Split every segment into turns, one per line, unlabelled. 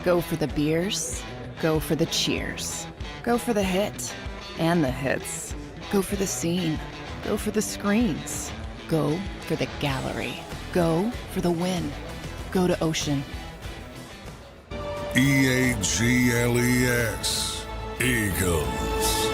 Go for the beers, go for the cheers, go for the hit and the hits, go for the scene, go for the screens, go for the gallery, go for the win, go to Ocean.
EAGLES, Eagles.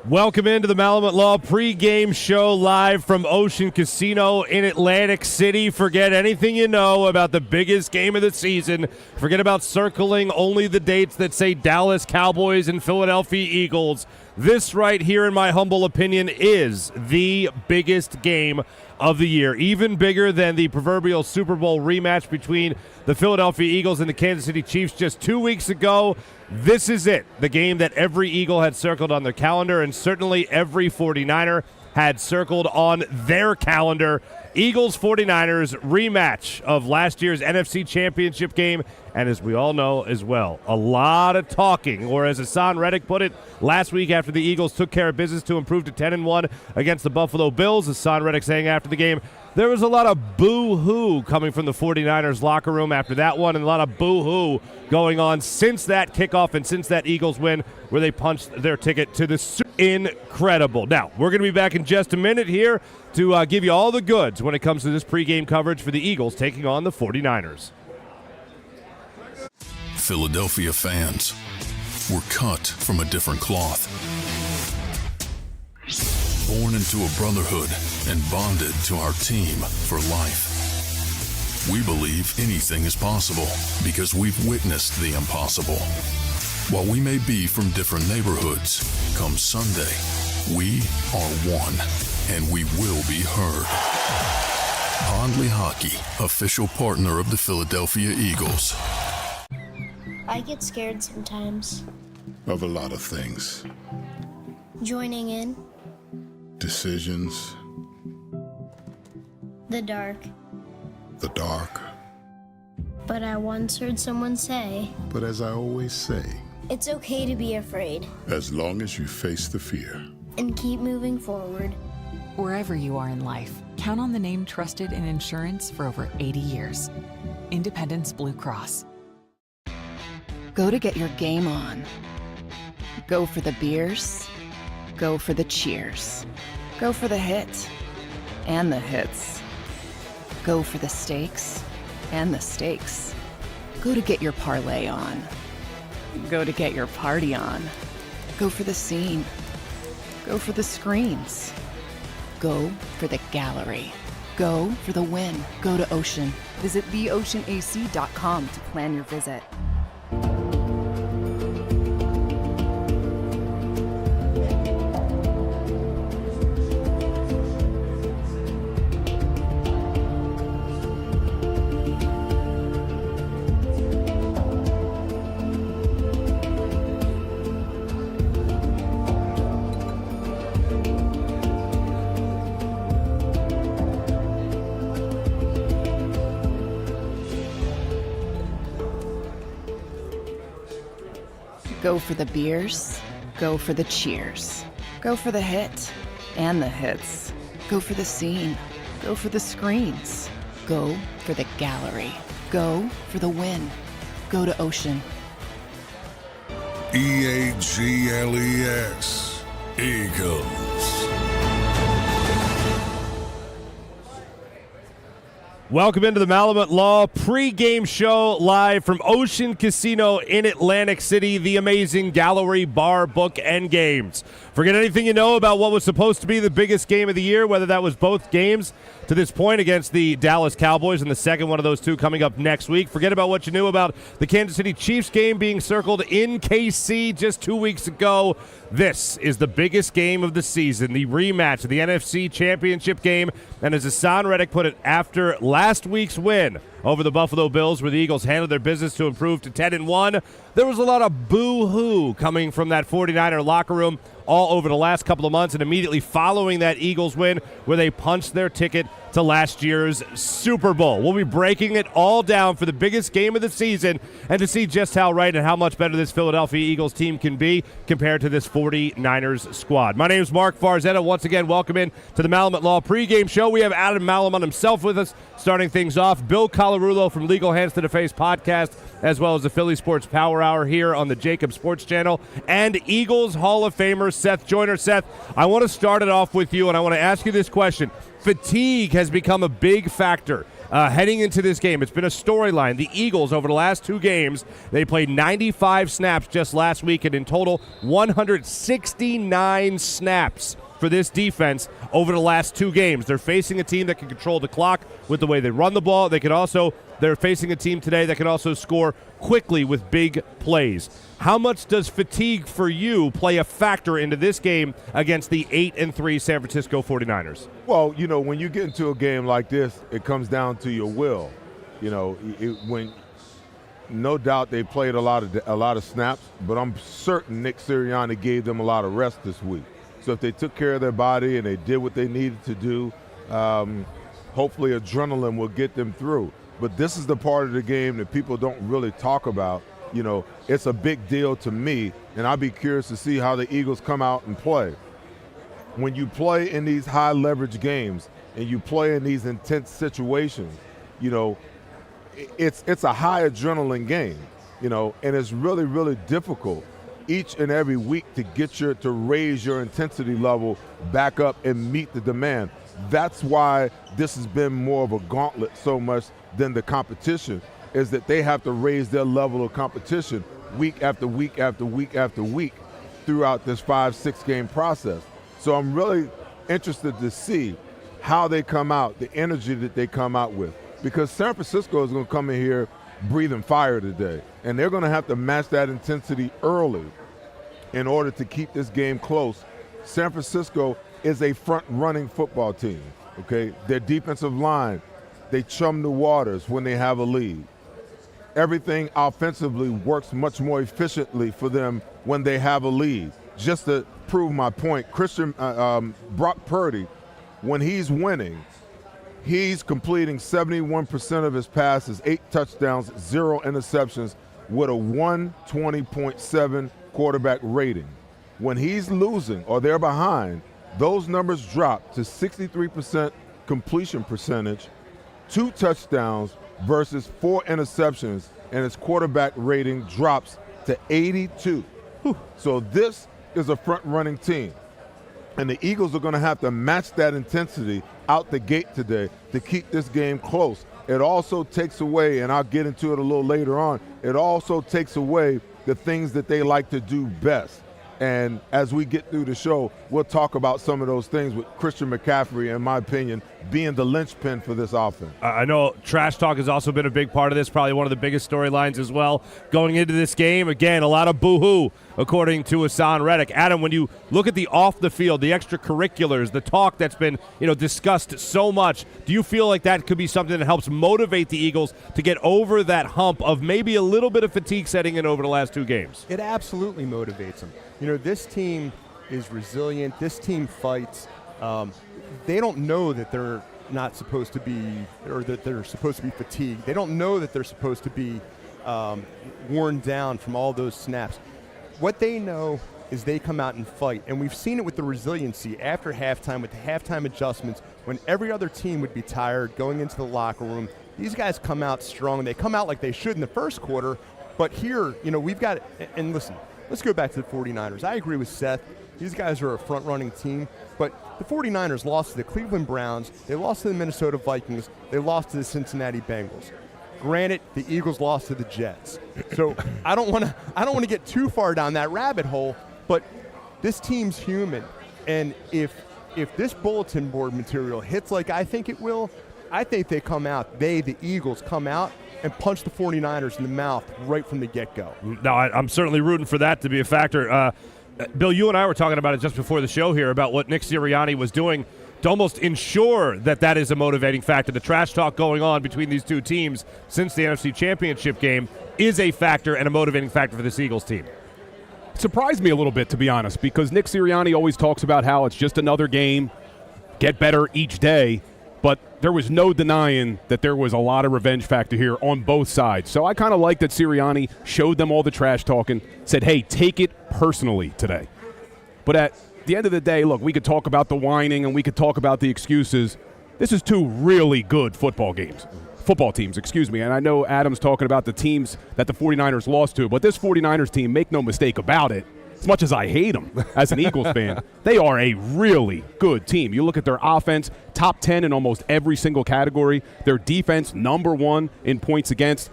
Welcome into the Malamut Law pregame show live from Ocean Casino in Atlantic City. Forget anything you know about the biggest game of the season. Forget about circling only the dates that say Dallas Cowboys and Philadelphia Eagles. This right here, in my humble opinion, is the biggest game of the year. Even bigger than the proverbial Super Bowl rematch between the Philadelphia Eagles and the Kansas City Chiefs just 2 weeks ago. This is it, the game that every Eagle had circled on their calendar, and certainly every 49er had circled on their calendar. Eagles 49ers rematch of last year's NFC Championship game, and as we all know as well, a lot of talking, or as Hassan Reddick put it last week after the Eagles took care of business to improve to 10-1 against the Buffalo Bills. Hassan Reddick saying after the game, there was a lot of boo-hoo coming from the 49ers locker room after that one, and a lot of boo-hoo going on since that kickoff and since that Eagles win where they punched their ticket to the Super. Incredible. Now, we're going to be back in just a minute here to give you all the goods when it comes to this pregame coverage for the Eagles taking on the 49ers.
Philadelphia fans, we're cut from a different cloth. Born into a brotherhood and bonded to our team for life. We believe anything is possible because we've witnessed the impossible. While we may be from different neighborhoods, come Sunday, we are one, and we will be heard. Pondley Hockey, official partner of the Philadelphia Eagles.
I get scared sometimes.
Of a lot of things.
Joining in.
Decisions.
The dark.
The dark.
But I once heard someone say,
But as I always say,
it's okay to be afraid.
as long as you face the fear.
And keep moving forward.
Wherever you are in life, count on the name trusted in insurance for over 80 years. Independence Blue Cross.
Go to get your game on. Go for the beers, go for the cheers, go for the hit and the hits, go for the stakes and the stakes. Go to get your parlay on. Go to get your party on. Go for the scene. Go for the screens. Go for the gallery. Go for the win. Go to Ocean. Visit theoceanac.com to plan your visit. Go for the beers, go for the cheers, go for the hit and the hits, go for the scene, go for the screens, go for the gallery, go for the win, go to Ocean.
EAGLES, Eagles.
Welcome into the Malamut Law pregame show live from Ocean Casino in Atlantic City, the amazing gallery, bar, book, and games. Forget anything you know about what was supposed to be the biggest game of the year, whether that was both games to this point against the Dallas Cowboys and the second one of those two coming up next week. Forget about what you knew about the Kansas City Chiefs game being circled in KC just 2 weeks ago. This is the biggest game of the season, the rematch of the NFC Championship game. And as Hassan Reddick put it, after last week's win over the Buffalo Bills, where the Eagles handled their business to improve to 10-1, there was a lot of boo-hoo coming from that 49er locker room. all over the last couple of months, and immediately following that Eagles win where they punched their ticket to last year's Super Bowl. We'll be breaking it all down for the biggest game of the season and to see just how right and how much better this Philadelphia Eagles team can be compared to this 49ers squad. My name is Marc Farzetta. Once again, welcome in to the Malamut Law pregame show. We have Adam Malamut himself with us starting things off. Bill Colarulo from Legal Hands to the Face podcast, as well as the Philly Sports Power Hour here on the JAKIB Sports channel, and Eagles Hall of Famer Seth Joyner. Seth, I want to start it off with you, and I want to ask you this question. Fatigue has become a big factor heading into this game. It's been a storyline. The Eagles, over the last 2 games, they played 95 snaps just last week, and in total, 169 snaps for this defense over the last 2 games. They're facing a team that can control the clock with the way they run the ball. They're facing a team today that can also score quickly with big plays. How much does fatigue for you play a factor into this game against the 8-3 San Francisco 49ers?
Well, when you get into a game like this, it comes down to your will. When no doubt they played a lot of snaps, but I'm certain Nick Sirianni gave them a lot of rest this week. So if they took care of their body and they did what they needed to do, hopefully adrenaline will get them through. But this is the part of the game that people don't really talk about. It's a big deal to me, and I'd be curious to see how the Eagles come out and play. When you play in these high-leverage games and you play in these intense situations, it's a high adrenaline game, and it's really, really difficult each and every week to raise your intensity level back up and meet the demand. That's why this has been more of a gauntlet so much than the competition, is that they have to raise their level of competition week after week after week after week throughout this 5-6 game process. So I'm really interested to see how they come out, the energy that they come out with, because San Francisco is going to come in here breathing fire today, and they're going to have to match that intensity early in order to keep this game close. San Francisco is a front-running football team, okay? Their defensive line, they chum the waters when they have a lead. Everything offensively works much more efficiently for them when they have a lead. Just to prove my point, Brock Purdy, when he's winning, he's completing 71% of his passes, 8 touchdowns, 0 interceptions, with a 120.7 quarterback rating. When he's losing or they're behind, those numbers drop to 63% completion percentage, 2 touchdowns versus 4 interceptions, and his quarterback rating drops to 82. So this is a front-running team, and the Eagles are going to have to match that intensity out the gate today to keep this game close. It also takes away, and I'll get into it a little later on, it also takes away the things that they like to do best. And as we get through the show, we'll talk about some of those things with Christian McCaffrey, in my opinion, being the linchpin for this offense.
I know trash talk has also been a big part of this, probably one of the biggest storylines as well. Going into this game, again, a lot of boo-hoo, according to Hassan Reddick. Adam, when you look at the off the field, the extracurriculars, the talk that's been discussed so much, do you feel like that could be something that helps motivate the Eagles to get over that hump of maybe a little bit of fatigue setting in over the last 2 games?
It absolutely motivates them. This team is resilient. This team fights. They don't know that they're not supposed to be, or that they're supposed to be fatigued. They don't know that they're supposed to be worn down from all those snaps. What they know is they come out and fight. And we've seen it with the resiliency after halftime, with the halftime adjustments, when every other team would be tired going into the locker room. These guys come out strong. They come out like they should in the first quarter. But here, we've got – and listen, let's go back to the 49ers. I agree with Seth. These guys are a front-running team. But the 49ers lost to the Cleveland Browns. They lost to the Minnesota Vikings. They lost to the Cincinnati Bengals. Granted, the Eagles lost to the Jets. So I don't want to get too far down that rabbit hole, but this team's human. And if this bulletin board material hits like I think it will, I think they come out, the Eagles, come out and punch the 49ers in the mouth right from the get-go.
No, I'm certainly rooting for that to be a factor. Bill, you and I were talking about it just before the show here about what Nick Sirianni was doing to almost ensure that is a motivating factor. The trash talk going on between these two teams since the NFC Championship game is a factor and a motivating factor for this Eagles team.
surprised me a little bit, to be honest, because Nick Sirianni always talks about how it's just another game, get better each day, but there was no denying that there was a lot of revenge factor here on both sides. So I kind of like that Sirianni showed them all the trash talking, said, hey, take it personally today. But at the end of the day, look, we could talk about the whining and we could talk about the excuses. This is two really good football teams, and I know Adam's talking about the teams that the 49ers lost to, but this 49ers team, make no mistake about it, as much as I hate them as an Eagles fan, they are a really good team. You look at their offense, top 10 in almost every single category. Their defense, number 1 in points against.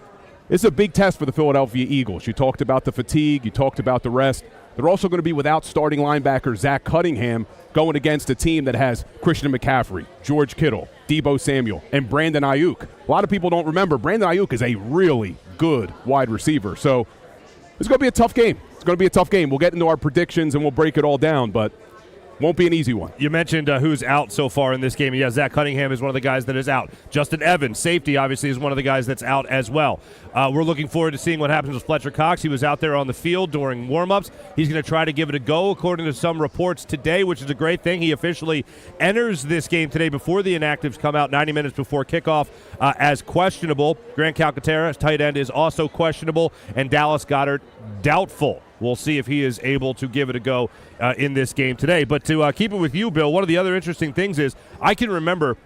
It's a big test for the Philadelphia Eagles. You talked about the fatigue. You talked about the rest. They're also going to be without starting linebacker Zach Cunningham, going against a team that has Christian McCaffrey, George Kittle, Deebo Samuel, and Brandon Ayuk. A lot of people don't remember Brandon Ayuk is a really good wide receiver. So it's going to be a tough game. It's going to be a tough game. We'll get into our predictions and we'll break it all down, but won't be an easy one.
You mentioned who's out so far in this game. Yeah, Zach Cunningham is one of the guys that is out. Justin Evans, safety, obviously, is one of the guys that's out as well. We're looking forward to seeing what happens with Fletcher Cox. He was out there on the field during warm-ups. He's going to try to give it a go, according to some reports today, which is a great thing. He officially enters this game today before the inactives come out 90 minutes before kickoff as questionable. Grant Calcaterra, tight end, is also questionable, and Dallas Goedert, doubtful. We'll see if he is able to give it a go in this game today. But to keep it with you, Bill, one of the other interesting things is I can remember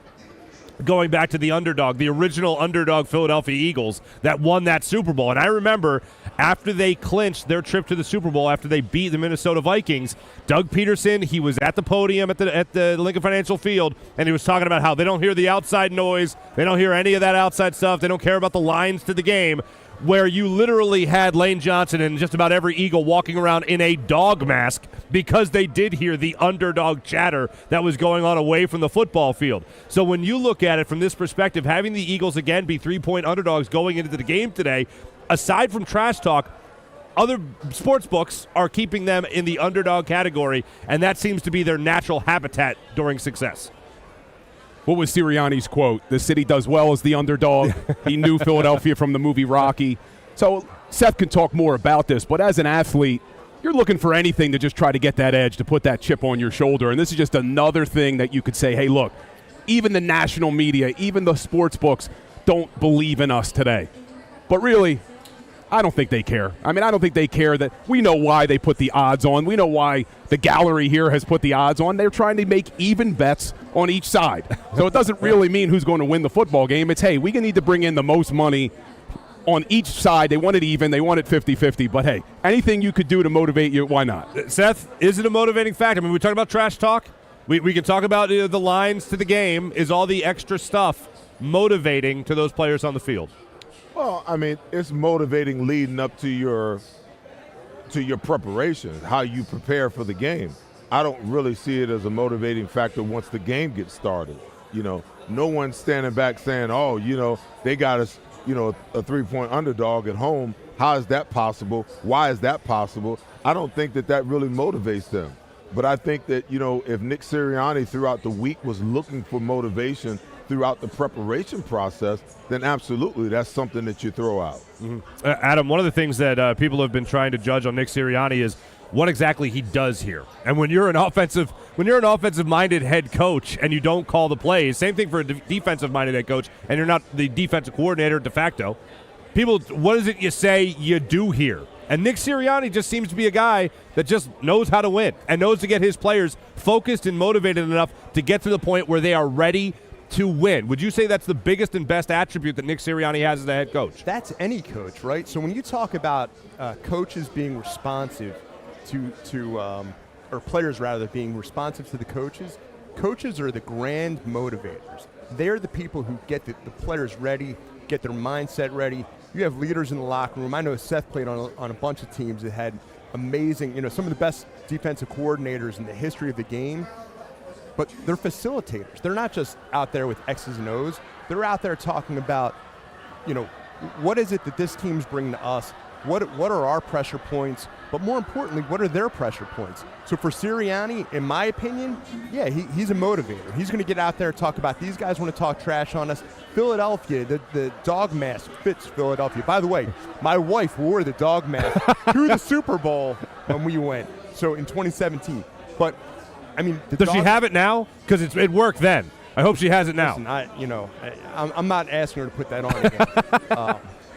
going back to the Underdog, the original Underdog Philadelphia Eagles that won that Super Bowl. And I remember after they clinched their trip to the Super Bowl, after they beat the Minnesota Vikings, Doug Peterson, he was at the podium at the Lincoln Financial Field, and he was talking about how they don't hear the outside noise, they don't hear any of that outside stuff, they don't care about the lines to the game, where you literally had Lane Johnson and just about every Eagle walking around in a dog mask because they did hear the underdog chatter that was going on away from the football field. So when you look at it from this perspective, having the Eagles again be 3-point underdogs going into the game today, aside from trash talk, other sports books are keeping them in the underdog category, and that seems to be their natural habitat during success.
What was Sirianni's quote? The city does well as the underdog. He knew Philadelphia from the movie Rocky. So Seth can talk more about this, but as an athlete, you're looking for anything to just try to get that edge, to put that chip on your shoulder. And this is just another thing that you could say, hey, look, even the national media, even the sports books don't believe in us today. But really, I don't think they care. I mean, I don't think they care that we know why they put the odds on. We know why the gallery here has put the odds on. They're trying to make even bets on each side. So it doesn't really mean who's going to win the football game. It's, hey, we need to bring in the most money on each side. They want it even. They want it 50-50. But, hey, anything you could do to motivate you, why not?
Seth, is it a motivating factor? I mean, we talk about trash talk. We can talk about the lines to the game. Is all the extra stuff motivating to those players on the field?
Well, I mean, it's motivating leading up to your preparation, how you prepare for the game. I don't really see it as a motivating factor once the game gets started. You know, no one's standing back saying, oh, you know, they got us, you know, a 3-point underdog at home. How is that possible? Why is that possible? I don't think that really motivates them. But I think that, you know, if Nick Sirianni throughout the week was looking for motivation throughout the preparation process, then absolutely that's something that you throw out.
Mm-hmm. Adam, one of the things that people have been trying to judge on Nick Sirianni is what exactly he does here. And when you're an offensive-minded head coach and you don't call the plays, same thing for a defensive-minded head coach, and you're not the defensive coordinator de facto, people, what is it you say you do here? And Nick Sirianni just seems to be a guy that just knows how to win and knows to get his players focused and motivated enough to get to the point where they are ready to win. Would you say that's the biggest and best attribute that Nick Sirianni has as a head coach?
That's any coach, right? So when you talk about coaches being responsive or players rather being responsive to the coaches, coaches are the grand motivators. They're the people who get the players ready, get their mindset ready. You have leaders in the locker room. I know Seth played on a bunch of teams that had amazing, you know, some of the best defensive coordinators in the history of the game. But they're facilitators. They're not just out there with X's and O's. They're out there talking about, you know, what is it that this team's bringing to us? What are our pressure points? But more importantly, what are their pressure points? So for Sirianni, in my opinion, yeah, he's a motivator. He's going to get out there and talk about these guys want to talk trash on us. Philadelphia, the dog mask fits Philadelphia. By the way, my wife wore the dog mask to the Super Bowl when we went. So in 2017. But, I mean,
does she have it now? Because it worked then. I hope she has it now.
Listen, I'm not asking her to put that on again.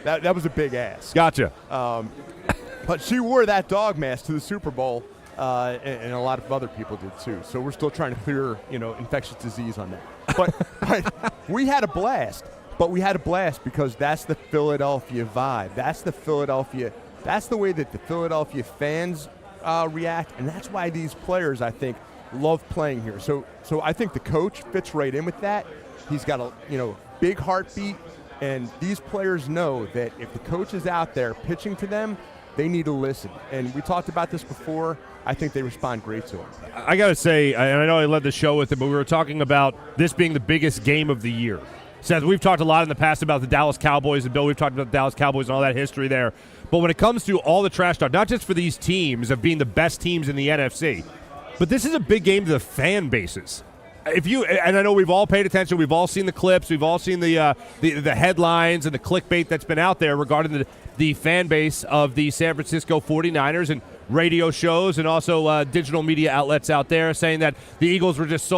That was a big ask.
Gotcha.
But she wore that dog mask to the Super Bowl, and a lot of other people did too. So we're still trying to clear, infectious disease on that. But we had a blast. But we had a blast because that's the Philadelphia vibe. That's the way that the Philadelphia fans react, and that's why these players, I think, love playing here. So I think the coach fits right in with that. He's got a big heartbeat, and these players know that if the coach is out there pitching to them, they need to listen. And we talked about this before. I think they respond great to him.
I got to say, and I know I led the show with it, but we were talking about this being the biggest game of the year. Seth, we've talked a lot in the past about the Dallas Cowboys, and Bill, we've talked about the Dallas Cowboys and all that history there. But when it comes to all the trash talk, not just for these teams of being the best teams in the NFC, but this is a big game to the fan bases. And I know we've all paid attention, we've all seen the clips, we've all seen the headlines and the clickbait that's been out there regarding the fan base of the San Francisco 49ers, and radio shows and also digital media outlets out there saying that the Eagles were just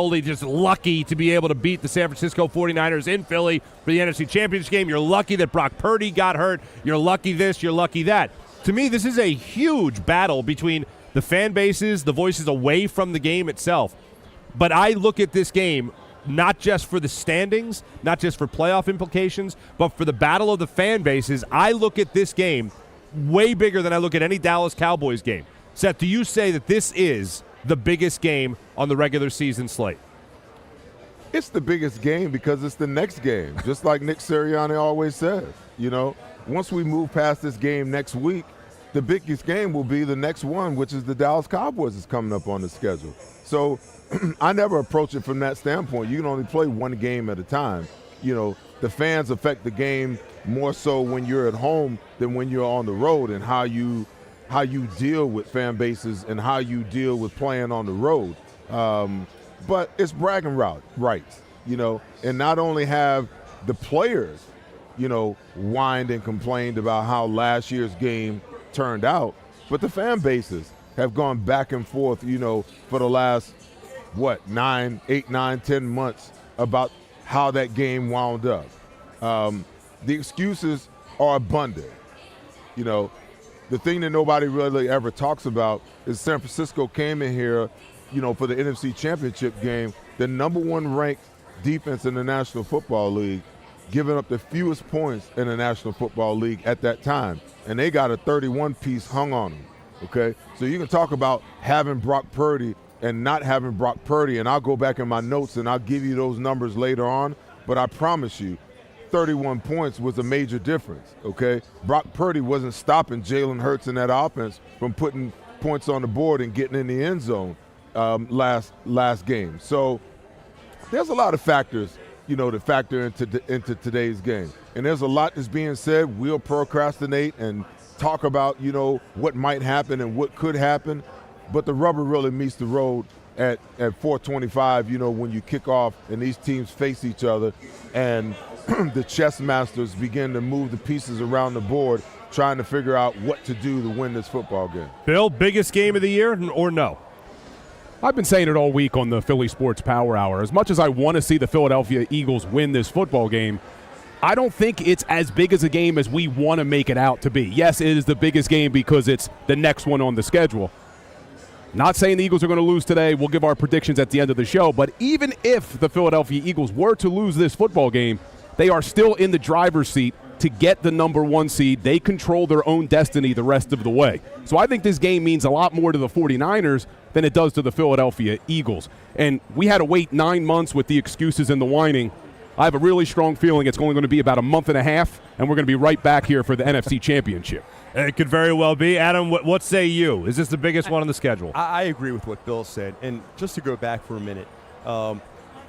lucky to be able to beat the San Francisco 49ers in Philly for the NFC Championship game. You're lucky that Brock Purdy got hurt. You're lucky this, you're lucky that. To me, this is a huge battle between the fan bases, the voices away from the game itself. But I look at this game not just for the standings, not just for playoff implications, but for the battle of the fan bases. I look at this game way bigger than I look at any Dallas Cowboys game. Seth, do you say that this is the biggest game on the regular season slate?
It's the biggest game because it's the next game, just like Nick Sirianni always says. Once we move past this game next week, the biggest game will be the next one, which is the Dallas Cowboys is coming up on the schedule. So I never approach it from that standpoint. You can only play one game at a time. The fans affect the game more so when you're at home than when you're on the road, and how you deal with fan bases and how you deal with playing on the road. But it's bragging rights, and not only have the players, whined and complained about how last year's game turned out, but the fan bases have gone back and forth, for the last, 8, 9, 10 months about how that game wound up. The excuses are abundant. The thing that nobody really ever talks about is San Francisco came in here, for the NFC Championship game, the number 1 ranked defense in the National Football League, giving up the fewest points in the National Football League at that time. And they got a 31-piece hung on them, okay? So you can talk about having Brock Purdy and not having Brock Purdy, and I'll go back in my notes and I'll give you those numbers later on, but I promise you, 31 points was a major difference, okay? Brock Purdy wasn't stopping Jalen Hurts in that offense from putting points on the board and getting in the end zone last game. So there's a lot of factors, to factor into today's game. And there's a lot that's being said. We'll procrastinate and talk about, what might happen and what could happen. But the rubber really meets the road at 4:25, when you kick off and these teams face each other and the chess masters begin to move the pieces around the board trying to figure out what to do to win this football game.
Bill, biggest game of the year or no?
I've been saying it all week on the Philly Sports Power Hour. As much as I want to see the Philadelphia Eagles win this football game, I don't think it's as big as a game as we want to make it out to be. Yes, it is the biggest game because it's the next one on the schedule. Not saying the Eagles are going to lose today. We'll give our predictions at the end of the show. But even if the Philadelphia Eagles were to lose this football game, they are still in the driver's seat to get the number 1 seed. They control their own destiny the rest of the way. So I think this game means a lot more to the 49ers than it does to the Philadelphia Eagles. And we had to wait 9 months with the excuses and the whining. I have a really strong feeling it's only going to be about a month and a half, and we're going to be right back here for the NFC Championship.
It could very well be. Adam, what say you? Is this the biggest one on the schedule?
I agree with what Bill said. And just to go back for a minute,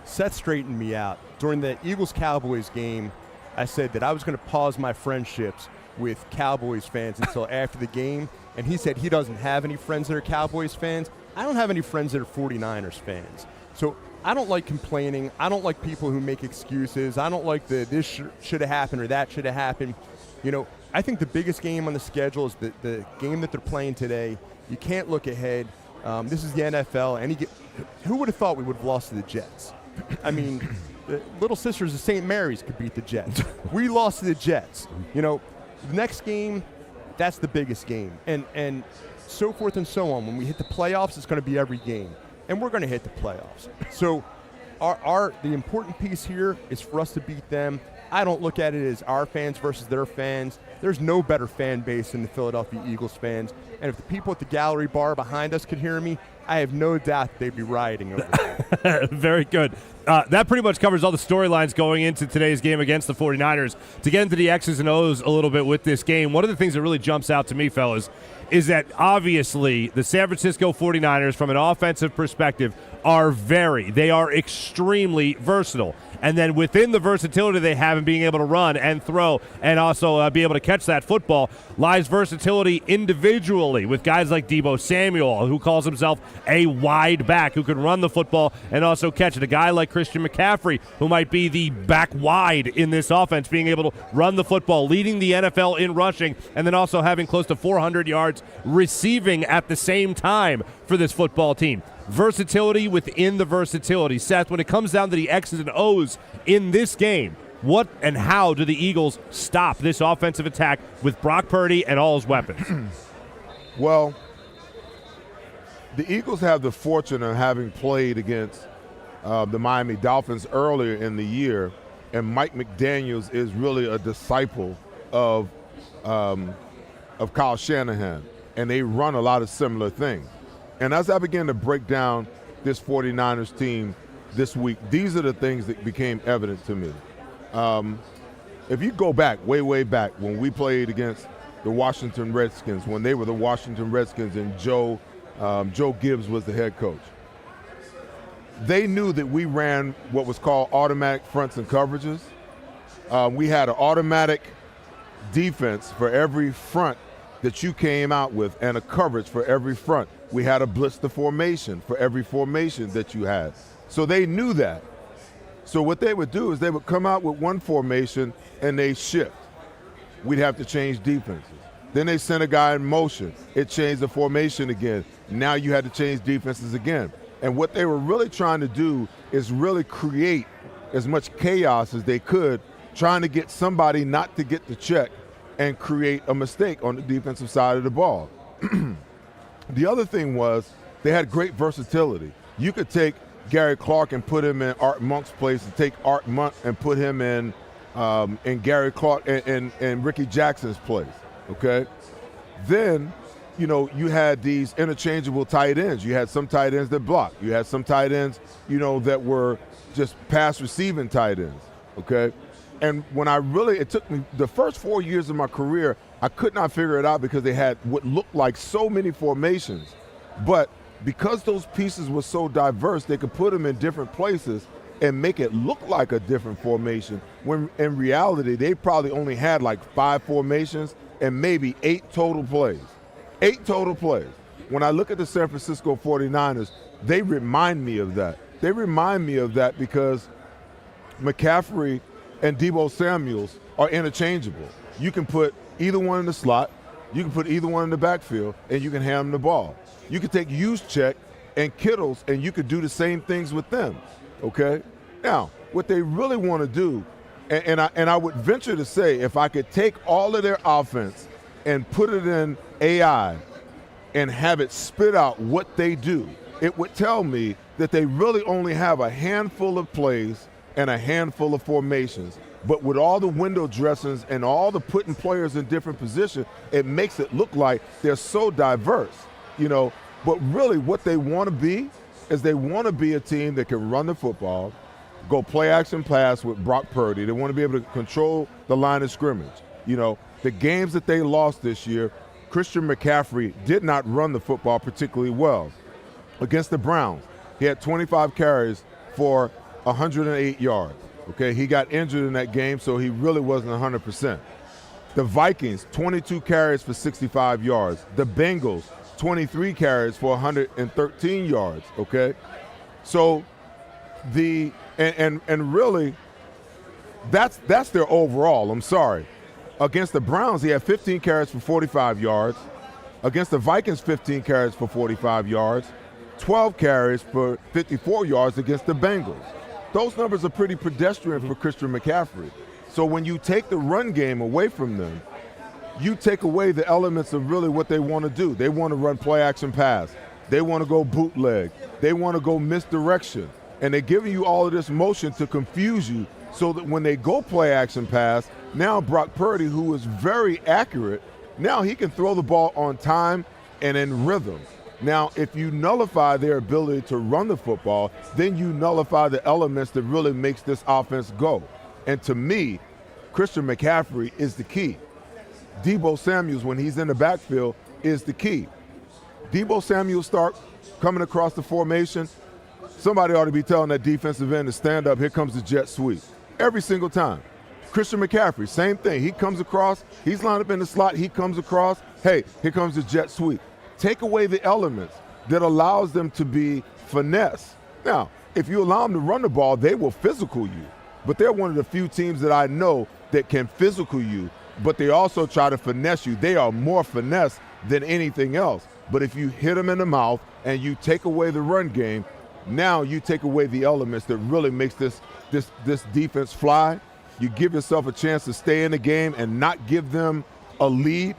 Seth straightened me out. During the Eagles-Cowboys game, I said that I was going to pause my friendships with Cowboys fans until after the game, and he said he doesn't have any friends that are Cowboys fans. I don't have any friends that are 49ers fans. So I don't like complaining. I don't like people who make excuses. I don't like this should have happened or that should have happened. I think the biggest game on the schedule is the game that they're playing today. You can't look ahead. This is the NFL. Who would have thought we would have lost to the Jets? I mean, the Little Sisters of St. Mary's could beat the Jets. We lost to the Jets. You know, the next game, that's the biggest game. And so forth and so on. When we hit the playoffs, it's going to be every game. And we're going to hit the playoffs. So the important piece here is for us to beat them. I don't look at it as our fans versus their fans. There's no better fan base than the Philadelphia Eagles fans. And if the people at the gallery bar behind us could hear me, I have no doubt they'd be rioting over there.
Very good. That pretty much covers all the storylines going into today's game against the 49ers. To get into the X's and O's a little bit with this game, one of the things that really jumps out to me, fellas, is that obviously the San Francisco 49ers, from an offensive perspective, they are extremely versatile. And then within the versatility they have in being able to run and throw and also be able to catch that football lies versatility individually with guys like Deebo Samuel, who calls himself a wide back, who can run the football and also catch it. A guy like Christian McCaffrey, who might be the back wide in this offense, being able to run the football, leading the NFL in rushing, and then also having close to 400 yards receiving at the same time for this football team. Versatility within the versatility. Seth, when it comes down to the X's and O's in this game, what and how do the Eagles stop this offensive attack with Brock Purdy and all his weapons?
Well, the Eagles have the fortune of having played against the Miami Dolphins earlier in the year, and Mike McDaniels is really a disciple of Kyle Shanahan, and they run a lot of similar things. And as I began to break down this 49ers team this week, these are the things that became evident to me. If you go back, way back, when we played against the Washington Redskins, when they were the Washington Redskins and Joe Gibbs was the head coach, they knew that we ran what was called automatic fronts and coverages. We had an automatic defense for every front that you came out with and a coverage for every front. We had a blitz the formation for every formation that you had. So they knew that. So what they would do is they would come out with one formation and they shift. We'd have to change defenses. Then they sent a guy in motion. It changed the formation again. Now you had to change defenses again. And what they were really trying to do is really create as much chaos as they could, trying to get somebody not to get the check and create a mistake on the defensive side of the ball. The other thing was they had great versatility. You could take Gary Clark and put him in Art Monk's place, and take Art Monk and put him in Gary Clark and Ricky Jackson's place, okay? Then, you know, you had these interchangeable tight ends. You had some tight ends that blocked. You had some tight ends, you know, that were just pass receiving tight ends, okay? And when it took me the first 4 years of my career, I could not figure it out because they had what looked like so many formations. But because those pieces were so diverse, they could put them in different places and make it look like a different formation, when in reality, they probably only had like 5 formations and maybe 8 total plays. 8 total plays. When I look at the San Francisco 49ers, they remind me of that. They remind me of that because McCaffrey and Deebo Samuels are interchangeable. You can put either one in the slot, you can put either one in the backfield, and you can hand them the ball. You can take Juszczyk and Kittles, and you could do the same things with them, okay? Now, what they really want to do, and I would venture to say, if I could take all of their offense and put it in AI and have it spit out what they do, it would tell me that they really only have a handful of plays and a handful of formations. But with all the window dressings and all the putting players in different positions, it makes it look like they're so diverse, you know. But really what they want to be is they want to be a team that can run the football, go play action pass with Brock Purdy. They want to be able to control the line of scrimmage. You know, the games that they lost this year, Christian McCaffrey did not run the football particularly well. Against the Browns, he had 25 carries for 108 yards. Okay, he got injured in that game, so he really wasn't 100%. The Vikings, 22 carries for 65 yards. The Bengals, 23 carries for 113 yards, okay? So and really, that's their overall, I'm sorry. Against the Browns, he had 15 carries for 45 yards. Against the Vikings, 15 carries for 45 yards, 12 carries for 54 yards against the Bengals. Those numbers are pretty pedestrian for Christian McCaffrey. So when you take the run game away from them, you take away the elements of really what they want to do. They want to run play action pass. They want to go bootleg. They want to go misdirection. And they're giving you all of this motion to confuse you so that when they go play action pass, now Brock Purdy, who is very accurate, now he can throw the ball on time and in rhythm. Now, if you nullify their ability to run the football, then you nullify the elements that really makes this offense go. And to me, Christian McCaffrey is the key. Deebo Samuels, when he's in the backfield, is the key. Deebo Samuel start coming across the formation. Somebody ought to be telling that defensive end to stand up. Here comes the jet sweep. Every single time. Christian McCaffrey, same thing. He comes across. He's lined up in the slot. He comes across. Hey, here comes the jet sweep. Take away the elements that allows them to be finesse. Now, if you allow them to run the ball, they will physical you. But they're one of the few teams that I know that can physical you, but they also try to finesse you. They are more finesse than anything else. But if you hit them in the mouth and you take away the run game, now you take away the elements that really makes this defense fly. You give yourself a chance to stay in the game and not give them a lead,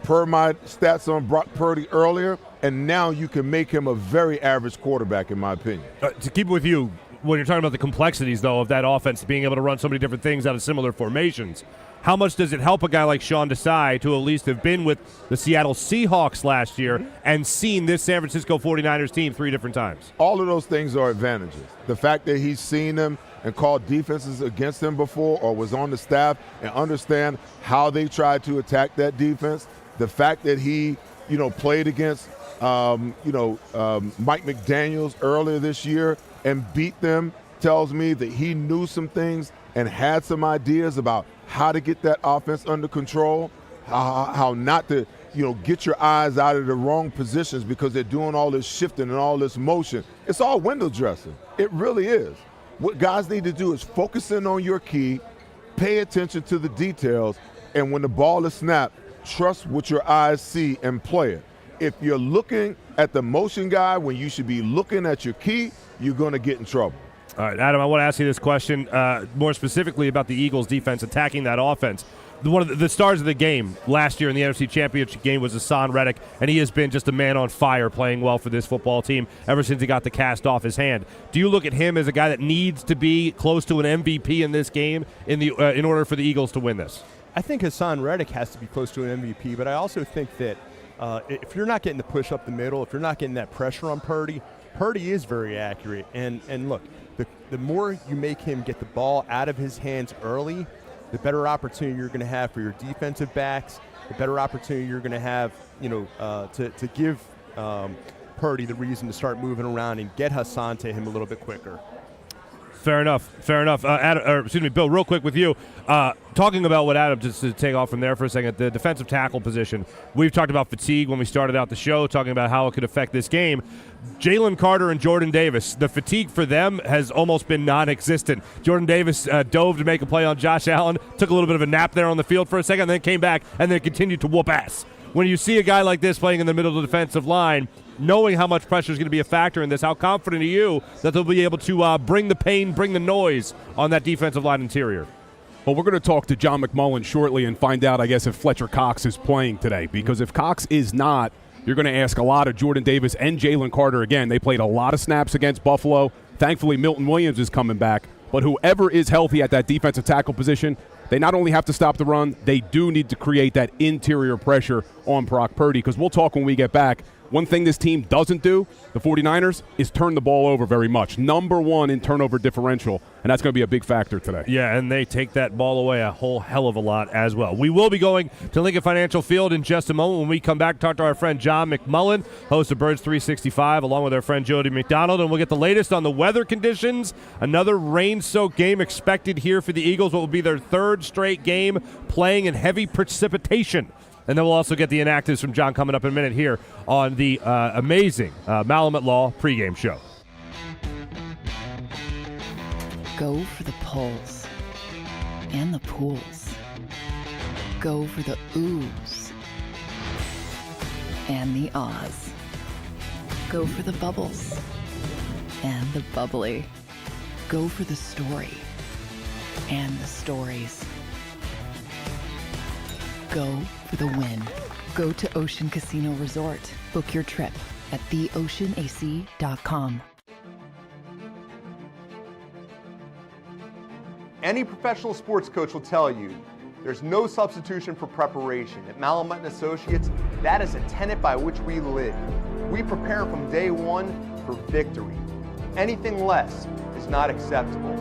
per my stats on Brock Purdy earlier, and now you can make him a very average quarterback, in my opinion.
To keep with you, when you're talking about the complexities, though, of that offense being able to run so many different things out of similar formations, how much does it help a guy like Sean Desai to at least have been with the Seattle Seahawks last year and seen this San Francisco 49ers team 3 different times?
All of those things are advantages. The fact that he's seen them and called defenses against them before or was on the staff and understand how they tried to attack that defense. The fact that he, played against, Mike McDaniels earlier this year and beat them tells me that he knew some things and had some ideas about how to get that offense under control, how not to, get your eyes out of the wrong positions because they're doing all this shifting and all this motion. It's all window dressing. It really is. What guys need to do is focus in on your key, pay attention to the details, and when the ball is snapped, trust what your eyes see and play it. If you're looking at the motion guy when you should be looking at your key, you're going to get in trouble.
All right, Adam, I want to ask you this question more specifically about the Eagles' defense attacking that offense. One of the stars of the game last year in the NFC Championship game was Hassan Reddick, and he has been just a man on fire playing well for this football team ever since he got the cast off his hand. Do you look at him as a guy that needs to be close to an MVP in this game in order for the Eagles to win this?
I think Hassan Reddick has to be close to an MVP, but I also think that if you're not getting the push up the middle, if you're not getting that pressure on Purdy, Purdy is very accurate. And look, the more you make him get the ball out of his hands early, the better opportunity you're going to have for your defensive backs, the better opportunity you're going to have, to give Purdy the reason to start moving around and get Hassan to him a little bit quicker.
Fair enough. Bill, real quick with you. Talking about what Adam, just to take off from there for a second, the defensive tackle position. We've talked about fatigue when we started out the show, talking about how it could affect this game. Jalen Carter and Jordan Davis, the fatigue for them has almost been non-existent. Jordan Davis dove to make a play on Josh Allen, took a little bit of a nap there on the field for a second, and then came back and then continued to whoop ass. When you see a guy like this playing in the middle of the defensive line, knowing how much pressure is going to be a factor in this, how confident are you that they'll be able to bring the pain, bring the noise on that defensive line interior?
Well, we're going to talk to John McMullen shortly and find out, I guess, if Fletcher Cox is playing today. Because if Cox is not, you're going to ask a lot of Jordan Davis and Jalen Carter. Again, they played a lot of snaps against Buffalo. Thankfully, Milton Williams is coming back. But whoever is healthy at that defensive tackle position, they not only have to stop the run, they do need to create that interior pressure on Brock Purdy. Because we'll talk when we get back. One thing this team doesn't do, the 49ers, is turn the ball over very much. Number one in turnover differential, and that's going to be a big factor today.
Yeah, and they take that ball away a whole hell of a lot as well. We will be going to Lincoln Financial Field in just a moment. When we come back, talk to our friend John McMullen, host of Birds 365, along with our friend Jody McDonald, and we'll get the latest on the weather conditions. Another rain-soaked game expected here for the Eagles, what will be their third straight game playing in heavy precipitation. And then we'll also get the inactives from John coming up in a minute here on the amazing Malamut Law pregame show.
Go for the pulls and the pools. Go for the oohs and the Oz. Go for the bubbles and the bubbly. Go for the story and the stories. Go for the win. Go to Ocean Casino Resort. Book your trip at theoceanac.com.
Any professional sports coach will tell you there's no substitution for preparation. At Malamut & Associates, that is a tenet by which we live. We prepare from day one for victory. Anything less is not acceptable.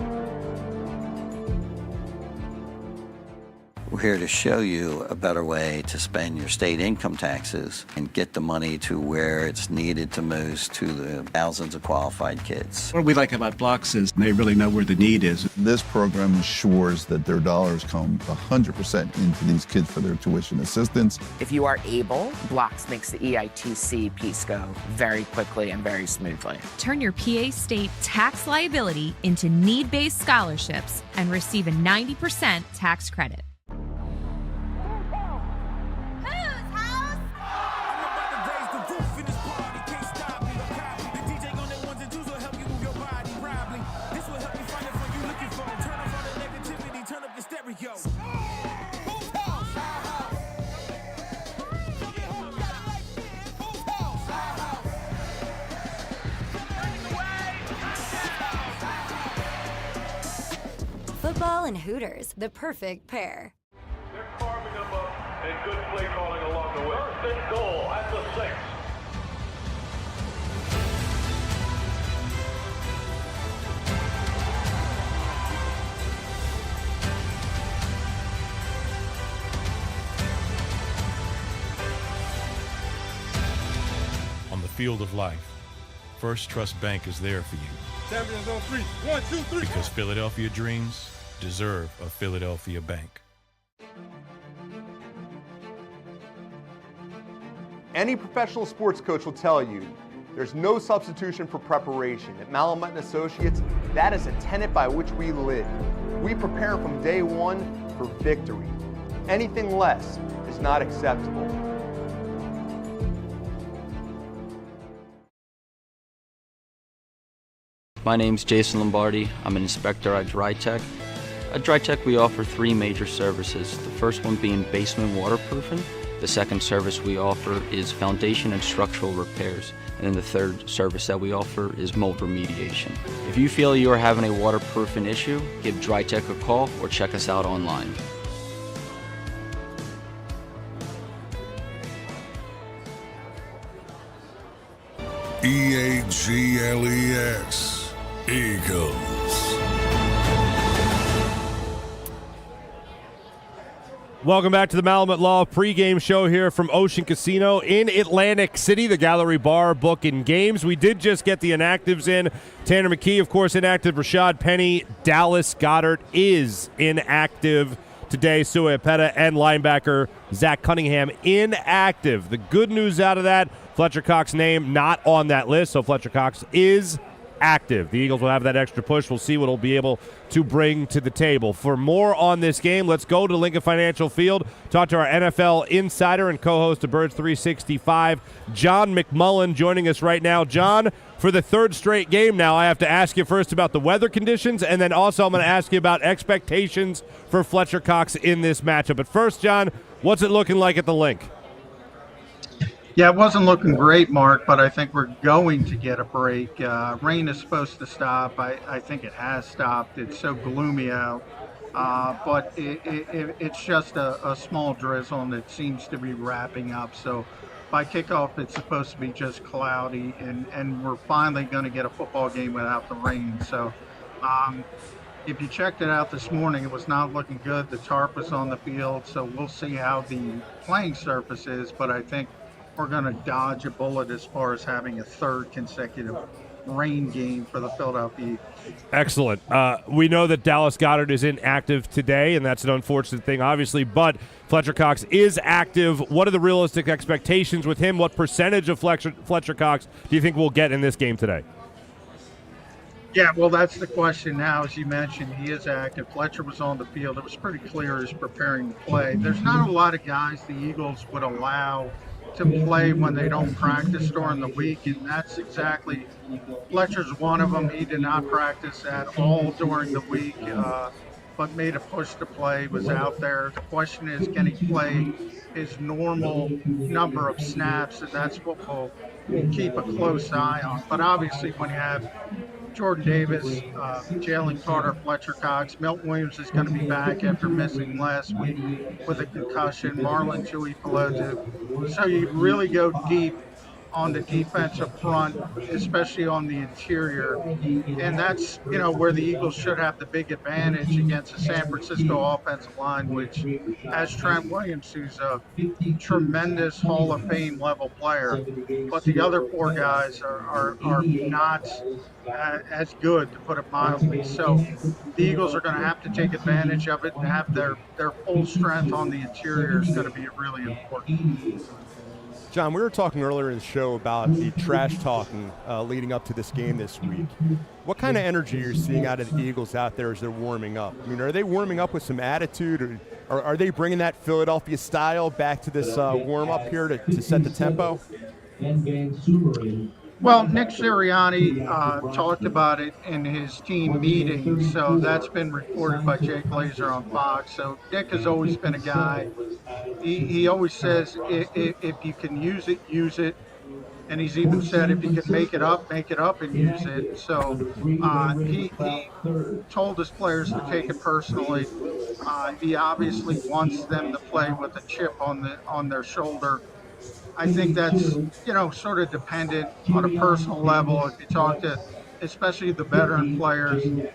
We're here to show you a better way to spend your state income taxes and get the money to where it's needed to most to the thousands of qualified kids.
What we like about Blocks is they really know where the need is.
This program ensures that their dollars come 100% into these kids for their tuition assistance.
If you are able, Blocks makes the EITC piece go very quickly and very smoothly.
Turn your PA State tax liability into need-based scholarships and receive a 90% tax credit.
Football and Hooters, the perfect pair.
They're carving them up and good play calling along the way. First and goal at the 6.
On the field of life, First Trust Bank is there for you.
Champions on 3. 1, 2, 3.
Because Philadelphia dreams deserve a Philadelphia bank.
Any professional sports coach will tell you there's no substitution for preparation. At Malamut & Associates, that is a tenet by which we live. We prepare from day one for victory. Anything less is not acceptable.
My name's Jason Lombardi. I'm an inspector at DryTech. At DryTech, we offer 3 major services. The first one being basement waterproofing. The second service we offer is foundation and structural repairs. And then the third service that we offer is mold remediation. If you feel you are having a waterproofing issue, give DryTech a call or check us out online.
EAGLES. Eagles.
Welcome back to the Malamut Law pregame show here from Ocean Casino in Atlantic City, the Gallery Bar, Book, and Games. We did just get the inactives in. Tanner McKee, of course, inactive. Rashad Penny, Dallas Goedert is inactive today. Sua Epeta and linebacker Zach Cunningham inactive. The good news out of that, Fletcher Cox's name not on that list, so Fletcher Cox is active. The Eagles will have that extra push. We'll see what he'll be able to bring to the table. For more on this game, let's go to Lincoln Financial Field, talk to our NFL insider and co-host of Birds 365, John McMullen, joining us right now. John, for the third straight game now, I have to ask you first about the weather conditions, and then also I'm going to ask you about expectations for Fletcher Cox in this matchup. But first, John, what's it looking like at the Link?
Yeah, it wasn't looking great, Mark, but I think we're going to get a break. Rain is supposed to stop. I think it has stopped. It's so gloomy out. But it's just a small drizzle, and it seems to be wrapping up. So by kickoff, it's supposed to be just cloudy, and we're finally going to get a football game without the rain. So if you checked it out this morning, it was not looking good. The tarp was on the field, so we'll see how the playing surface is. But I think we're going to dodge a bullet as far as having a third consecutive rain game for the Philadelphia Eagles.
Excellent. We know that Dallas Goedert is inactive today, and that's an unfortunate thing, obviously, but Fletcher Cox is active. What are the realistic expectations with him? What percentage of Fletcher Cox do you think we'll get in this game today?
Yeah, well, that's the question now. As you mentioned, he is active. Fletcher was on the field. It was pretty clear he's preparing to play. There's not a lot of guys the Eagles would allow to play when they don't practice during the week, and that's exactly Fletcher's one of them. He did not practice at all during the week, but made a push to play, was out there. The question is, can he play his normal number of snaps? And that's what we'll keep a close eye on. But obviously, when you have Jordan Davis, Jalen Carter, Fletcher Cox, Milton Williams is going to be back after missing last week with a concussion, Marlon Chewy Pelotu. So you really go deep on the defensive front, especially on the interior. And that's, where the Eagles should have the big advantage against the San Francisco offensive line, which has Trent Williams, who's a tremendous Hall of Fame level player. But the other four guys are not as good, to put it mildly. So the Eagles are going to have to take advantage of it and have their full strength on the interior is going to be really important.
John, we were talking earlier in the show about the trash talking leading up to this game this week. What kind of energy are you seeing out of the Eagles out there as they're warming up? I mean, are they warming up with some attitude, or are they bringing that Philadelphia style back to this warm-up here to set the tempo?
Well, Nick Sirianni talked about it in his team meeting, so that's been reported by Jay Glazer on Fox. So Nick has always been a guy. He always says if you can use it, use it. And he's even said if you can make it up and use it. So he told his players to take it personally. He obviously wants them to play with a chip on their shoulder. I think that's, sort of dependent on a personal level. If you talk to, especially the veteran players, you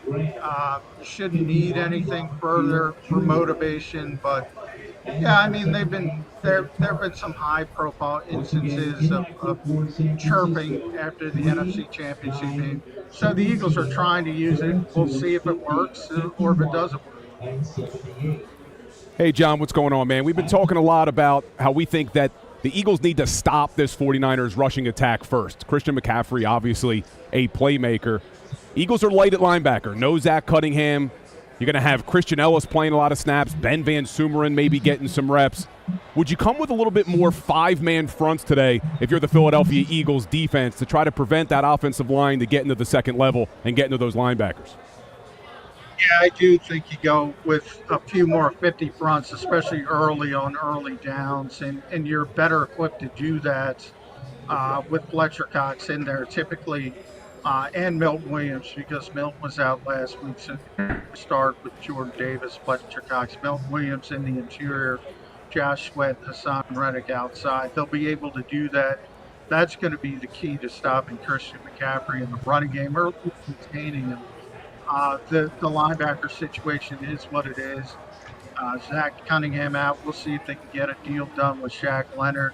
shouldn't need anything further for motivation. But yeah, I mean, there have been some high-profile instances of chirping after the NFC Championship game. So the Eagles are trying to use it. We'll see if it works or if it doesn't work.
Hey, John, what's going on, man? We've been talking a lot about how we think that the Eagles need to stop this 49ers rushing attack first. Christian McCaffrey, obviously a playmaker. Eagles are light at linebacker. No Zach Cunningham. You're going to have Christian Ellis playing a lot of snaps. Ben Van Sumeren maybe getting some reps. Would you come with a little bit more five-man fronts today if you're the Philadelphia Eagles defense to try to prevent that offensive line to get into the second level and get into those linebackers?
Yeah, I do think you go with a few more 50 fronts, especially early on early downs, and you're better equipped to do that with Fletcher Cox in there typically, and Milton Williams, because Milton was out last week. So start with Jordan Davis, Fletcher Cox, Milton Williams in the interior, Josh Sweat, Hassan Reddick outside. They'll be able to do that. That's going to be the key to stopping Christian McCaffrey in the running game or containing him. The linebacker situation is what it is. Zach Cunningham out. We'll see if they can get a deal done with Shaq Leonard.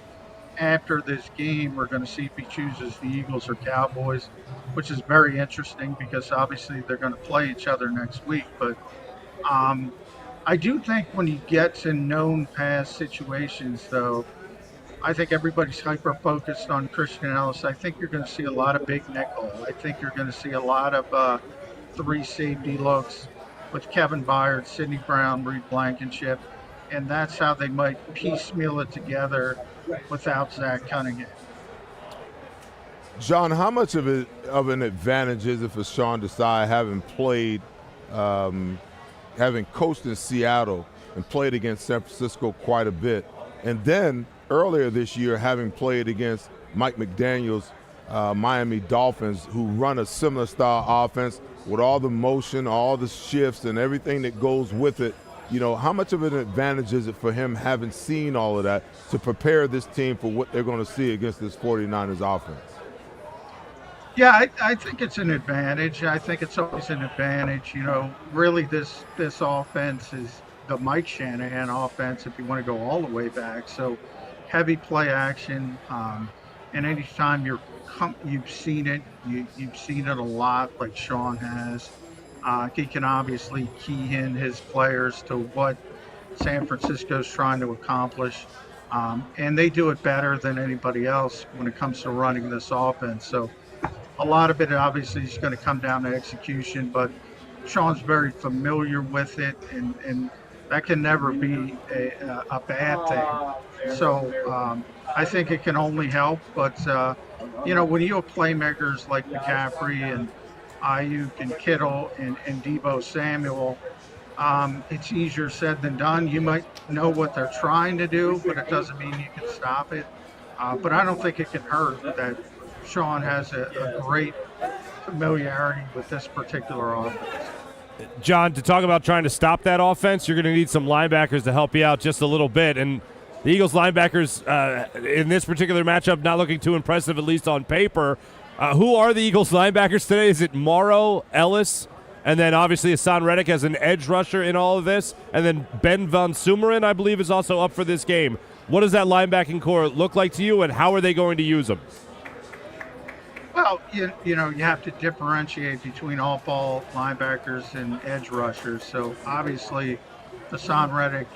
After this game, we're going to see if he chooses the Eagles or Cowboys, which is very interesting because obviously they're going to play each other next week. But I do think when you get to known pass situations, though, I think everybody's hyper-focused on Christian Ellis. I think you're going to see a lot of big nickel. I think you're going to see a lot of three safety looks with Kevin Byard, Sidney Brown, Reed Blankenship, and that's how they might piecemeal it together without Zach Cunningham.
John, how much of an advantage is it for Sean Desai having played, having coached in Seattle and played against San Francisco quite a bit, and then earlier this year having played against Mike McDaniel's Miami Dolphins, who run a similar style offense with all the motion, all the shifts, and everything that goes with it? How much of an advantage is it for him having seen all of that to prepare this team for what they're going to see against this 49ers offense?
Yeah, I think it's an advantage. I think it's always an advantage. Really this offense is the Mike Shanahan offense if you want to go all the way back. So heavy play action, and anytime you've seen it, you've seen it a lot like Sean has. He can obviously key in his players to what San Francisco's trying to accomplish. And they do it better than anybody else when it comes to running this offense. So a lot of it obviously is going to come down to execution, but Sean's very familiar with it. And that can never be a bad thing. So I think it can only help. But, when you have playmakers like McCaffrey and Ayuk and Kittle and Deebo Samuel, it's easier said than done. You might know what they're trying to do, but it doesn't mean you can stop it. But I don't think it can hurt that Sean has a great familiarity with this particular offense.
John, to talk about trying to stop that offense, you're going to need some linebackers to help you out just a little bit. And the Eagles linebackers in this particular matchup not looking too impressive, at least on paper. Who are the Eagles linebackers today? Is it Morrow, Ellis, and then obviously Hassan Reddick as an edge rusher in all of this? And then Ben Van Sumeren, I believe, is also up for this game. What does that linebacking core look like to you, and how are they going to use them?
Well, you have to differentiate between all-ball linebackers and edge rushers. So obviously, Hassan Reddick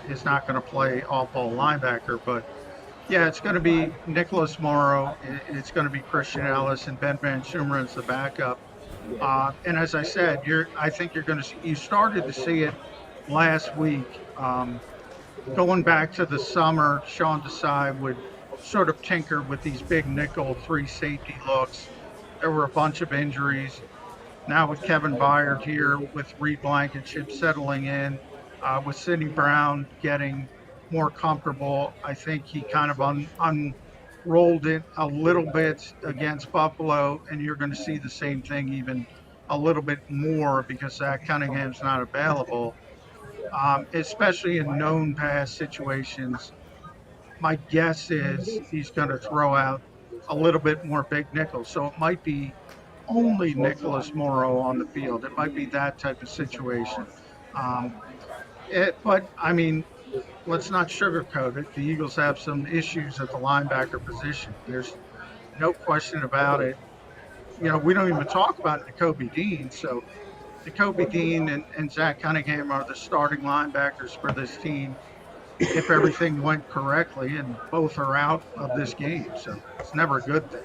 is not going to play all-ball linebacker, but yeah, it's going to be Nicholas Morrow, it's going to be Christian Ellis, and Ben Van Sumeren's the backup. And as I said, I think you're going to see, you started to see it last week. Going back to the summer, Sean Desai would sort of tinker with these big nickel 3 safety looks. There were a bunch of injuries. Now with Kevin Byard here, with Reed Blankenship settling in, with Sidney Brown getting more comfortable, I think he kind of unrolled it a little bit against Buffalo, and you're going to see the same thing even a little bit more because Zach Cunningham's not available, especially in known pass situations. My guess is he's going to throw out a little bit more big nickels. So it might be only Nicholas Morrow on the field. It might be that type of situation. But, I mean, let's not sugarcoat it. The Eagles have some issues at the linebacker position. There's no question about it. We don't even talk about Nakobe Dean. So Nakobe Dean and Zach Cunningham are the starting linebackers for this team if everything went correctly, and both are out of this game. So it's never a good thing.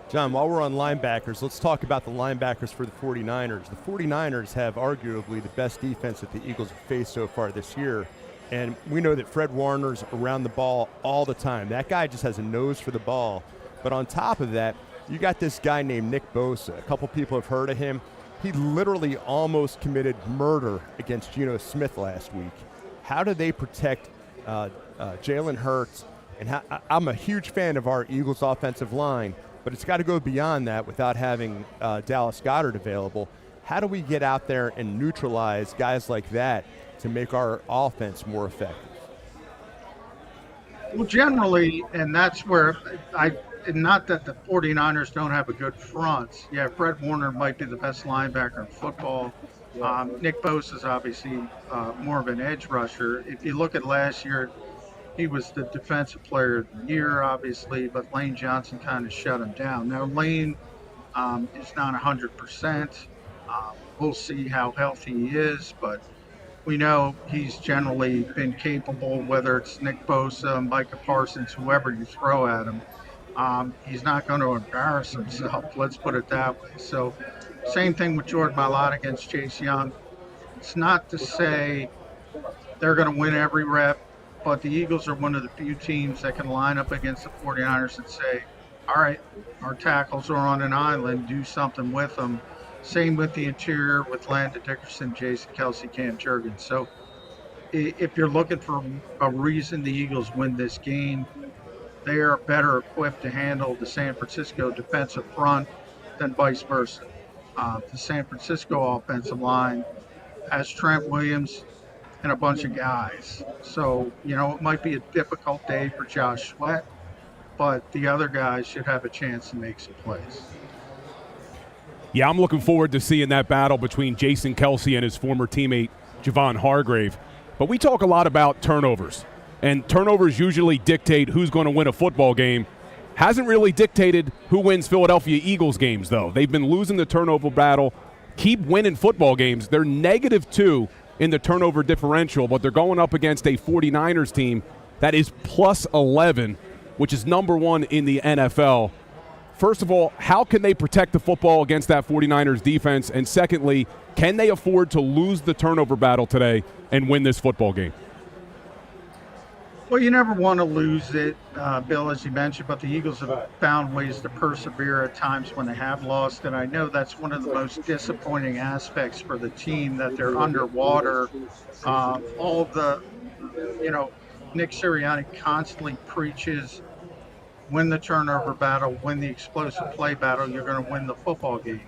John, while we're on linebackers, let's talk about the linebackers for the 49ers. The 49ers have arguably the best defense that the Eagles have faced so far this year. And we know that Fred Warner's around the ball all the time. That guy just has a nose for the ball. But on top of that, you got this guy named Nick Bosa. A couple people have heard of him. He literally almost committed murder against Geno Smith last week. How do they protect Jalen Hurts? And I'm a huge fan of our Eagles offensive line, but it's got to go beyond that without having Dallas Goedert available. How do we get out there and neutralize guys like that to make our offense more effective?
Well, generally, and that's where not that the 49ers don't have a good front. Yeah, Fred Warner might be the best linebacker in football. Nick Bosa is obviously more of an edge rusher. If you look at last year, he was the defensive player of the year, obviously, but Lane Johnson kind of shut him down. Now, Lane is not 100%. We'll see how healthy he is, but we know he's generally been capable, whether it's Nick Bosa, Micah Parsons, whoever you throw at him. He's not going to embarrass himself, let's put it that way. So same thing with Jordan Mailata against Chase Young. It's not to say they're going to win every rep, but the Eagles are one of the few teams that can line up against the 49ers and say, all right, our tackles are on an island, do something with them. Same with the interior with Landon Dickerson, Jason Kelsey, Cam Jurgens. So if you're looking for a reason the Eagles win this game, they are better equipped to handle the San Francisco defensive front than vice versa. The San Francisco offensive line has Trent Williams and a bunch of guys. So, it might be a difficult day for Josh Sweat, but the other guys should have a chance to make some plays.
Yeah, I'm looking forward to seeing that battle between Jason Kelsey and his former teammate, Javon Hargrave. But we talk a lot about turnovers, and turnovers usually dictate who's going to win a football game. Hasn't really dictated who wins Philadelphia Eagles games, though. They've been losing the turnover battle, keep winning football games. They're -2 in the turnover differential, but they're going up against a 49ers team that is +11, which is number 1 in the NFL. First of all, how can they protect the football against that 49ers defense? And secondly, can they afford to lose the turnover battle today and win this football game?
Well, you never want to lose it, Bill, as you mentioned, but the Eagles have found ways to persevere at times when they have lost. And I know that's one of the most disappointing aspects for the team, that they're underwater. All the, Nick Sirianni constantly preaches, win the turnover battle, win the explosive play battle, you're going to win the football game.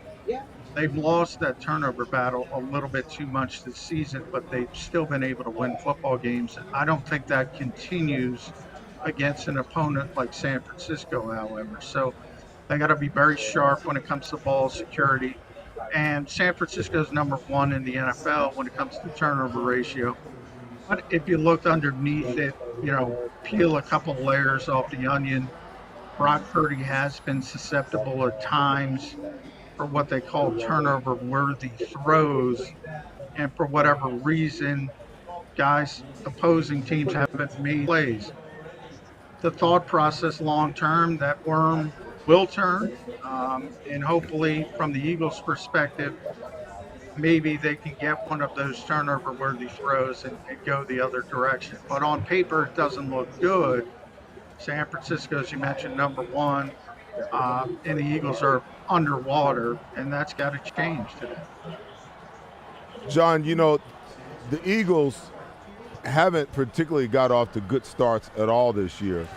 They've lost that turnover battle a little bit too much this season, but they've still been able to win football games. I don't think that continues against an opponent like San Francisco, however. So they got to be very sharp when it comes to ball security. And San Francisco's number one in the NFL when it comes to turnover ratio. But if you look underneath it, peel a couple layers off the onion, Brock Purdy has been susceptible at times for what they call turnover-worthy throws, and for whatever reason, opposing teams haven't made plays. The thought process long-term, that worm will turn, and hopefully, from the Eagles' perspective, maybe they can get one of those turnover-worthy throws and go the other direction. But on paper, it doesn't look good. San Francisco, as you mentioned, number one, and the Eagles are underwater, and that's got to change today.
John, the Eagles haven't particularly got off to good starts at all this year.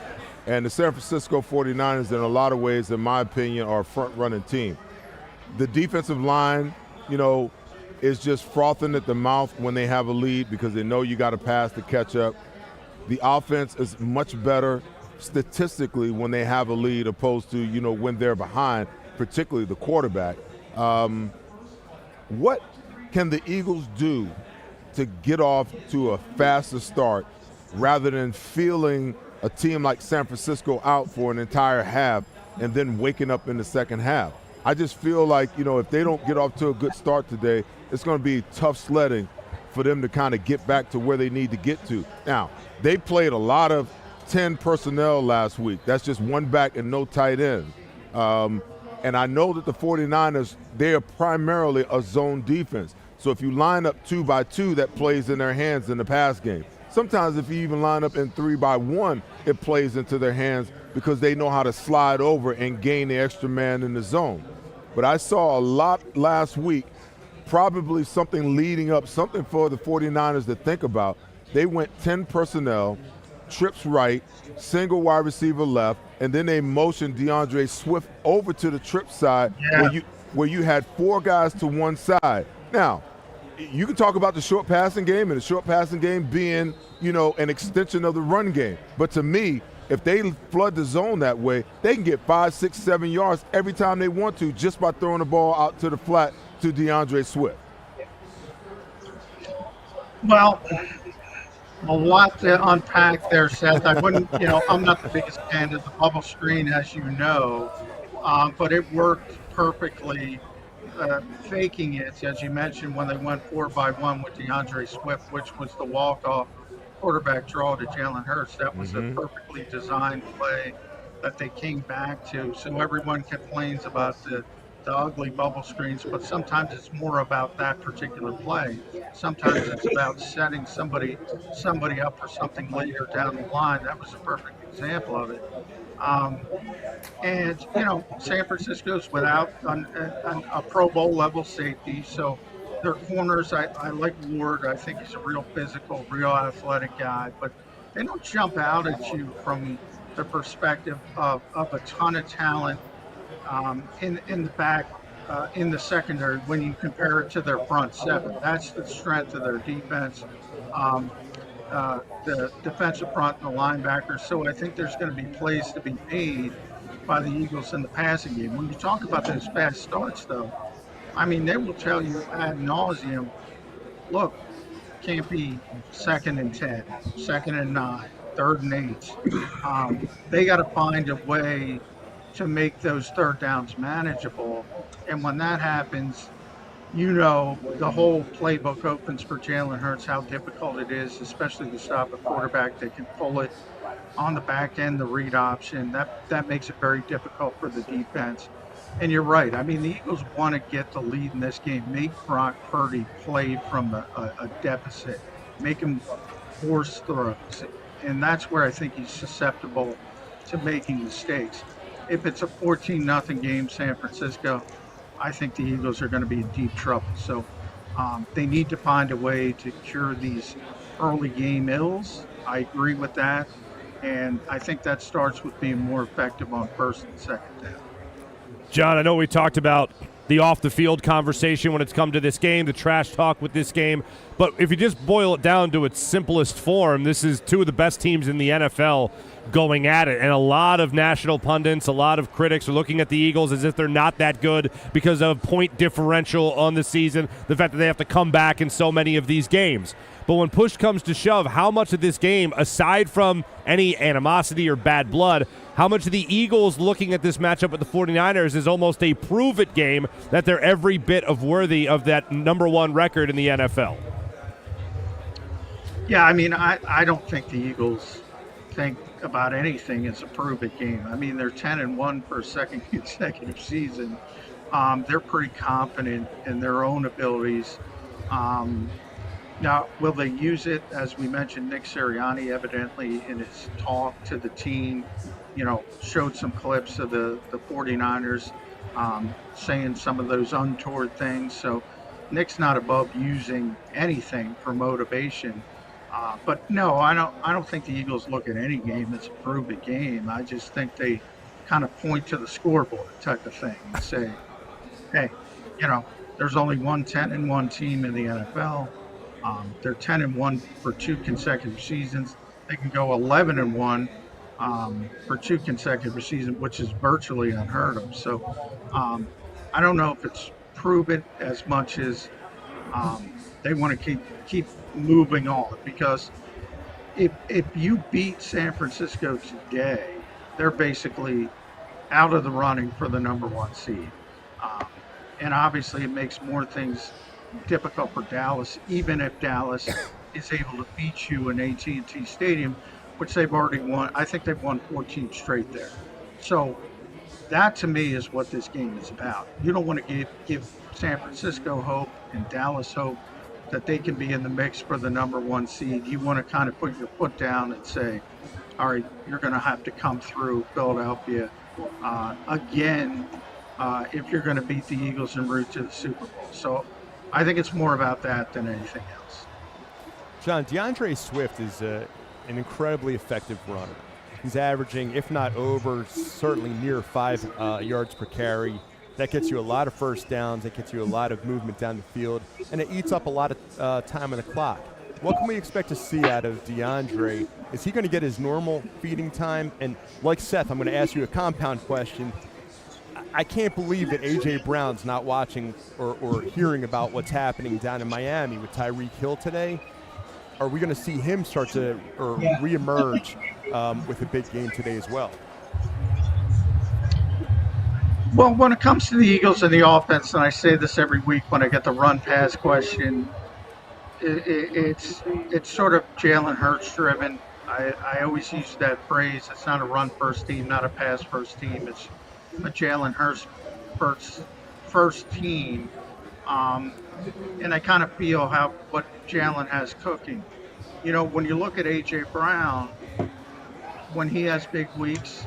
And the San Francisco 49ers, in a lot of ways, in my opinion, are a front-running team. The defensive line, is just frothing at the mouth when they have a lead because they know you got to pass to catch up. The offense is much better statistically when they have a lead opposed to, when they're behind, particularly the quarterback. What can the Eagles do to get off to a faster start rather than feeling a team like San Francisco out for an entire half and then waking up in the second half? I just feel like, if they don't get off to a good start today, it's going to be tough sledding for them to kind of get back to where they need to get to. Now, they played a lot of 10 personnel last week. That's just one back and no tight end. And I know that the 49ers, they are primarily a zone defense. So if you line up 2-by-2, that plays in their hands in the pass game. Sometimes if you even line up in 3-by-1, it plays into their hands because they know how to slide over and gain the extra man in the zone. But I saw a lot last week, probably something leading up, something for the 49ers to think about. They went 10 personnel, trips right, single wide receiver left, and then they motioned DeAndre Swift over to the trip side where you had four guys to one side. Now, you can talk about the short passing game and the short passing game being, an extension of the run game. But to me, if they flood the zone that way, they can get 5, 6, 7 yards every time they want to just by throwing the ball out to the flat to DeAndre Swift.
Well, a lot to unpack there, Seth. I wouldn't, I'm not the biggest fan of the bubble screen, as you know, but it worked perfectly, faking it, as you mentioned, when they went 4-by-1 with DeAndre Swift, which was the walk-off quarterback draw to Jalen Hurts. That was a perfectly designed play that they came back to. So everyone complains about the ugly bubble screens, but sometimes it's more about that particular play. Sometimes it's about setting somebody up for something later down the line. That was a perfect example of it. And San Francisco's without a Pro Bowl level safety, so their corners, I like Ward. I think he's a real physical, real athletic guy, but they don't jump out at you from the perspective of a ton of talent in the back, in the secondary when you compare it to their front seven. That's the strength of their defense, the defensive front and the linebackers. So I think there's going to be plays to be made by the Eagles in the passing game. When you talk about those fast starts, though, they will tell you ad nauseum, look, can't be 2nd and 10, 2nd and 9, 3rd and 8. They got to find a way to make those third downs manageable. And when that happens, the whole playbook opens for Jalen Hurts, how difficult it is, especially to stop a quarterback that can pull it on the back end, the read option, that makes it very difficult for the defense. And you're right. I mean, the Eagles want to get the lead in this game, make Brock Purdy play from a deficit, make him force throws. And that's where I think he's susceptible to making mistakes. If it's a 14-0 game, San Francisco, I think the Eagles are going to be in deep trouble. So they need to find a way to cure these early game ills. I agree with that. And I think that starts with being more effective on first and second down.
John, I know we talked about the off-the-field conversation when it's come to this game, the trash talk with this game, but if you just boil it down to its simplest form, this is two of the best teams in the NFL going at it, and a lot of national pundits, a lot of critics are looking at the Eagles as if they're not that good because of point differential on the season, the fact that they have to come back in so many of these games. But when push comes to shove, how much of this game, aside from any animosity or bad blood, how much of the Eagles looking at this matchup with the 49ers is almost a prove-it game that they're every bit of worthy of that number one record in the NFL?
Yeah, I mean, I don't think the Eagles think about anything as a prove-it game. I mean, they're 10-1 for a second consecutive season. They're pretty confident in their own abilities. Now, will they use it? As we mentioned, Nick Sirianni evidently in his talk to the team, showed some clips of the 49ers saying some of those untoward things. So Nick's not above using anything for motivation. But no, I don't think the Eagles look at any game as a prove-it game. I just think they kind of point to the scoreboard type of thing and say, hey, there's only one 10-1 team in the NFL. They're 10-1 for 2 consecutive seasons. They can go 11-1 for 2 consecutive seasons, which is virtually unheard of. So I don't know if it's prove it as much as they want to keep moving on, because if you beat San Francisco today, they're basically out of the running for the number one seed. And obviously it makes more things difficult for Dallas, even if Dallas is able to beat you in AT&T Stadium, which they've already won. I think they've won 14 straight there. So that to me is what this game is about. You don't want to give San Francisco hope and Dallas hope that they can be in the mix for the number one seed. You want to kind of put your foot down and say, all right, you're going to have to come through Philadelphia again if you're going to beat the Eagles en route to the Super Bowl. So I think it's more about that than anything else.
John, DeAndre Swift is an incredibly effective runner. He's averaging, if not over, certainly near 5 yards per carry. That gets you a lot of first downs. That gets you a lot of movement down the field, and it eats up a lot of time on the clock. What can we expect to see out of DeAndre? Is he going to get his normal feeding time? And like Seth, I'm going to ask you a compound question. I can't believe that A.J. Brown's not watching or hearing about what's happening down in Miami with Tyreek Hill today. Are we going to see him start to reemerge with a big game today as well?
Well, when it comes to the Eagles and the offense, and I say this every week when I get the run-pass question, it's sort of Jalen Hurts driven. I always use that phrase. It's not a run-first team, not a pass-first team. It's a Jalen Hurts first team. And I kind of feel what Jalen has cooking. When you look at A.J. Brown, when he has big weeks,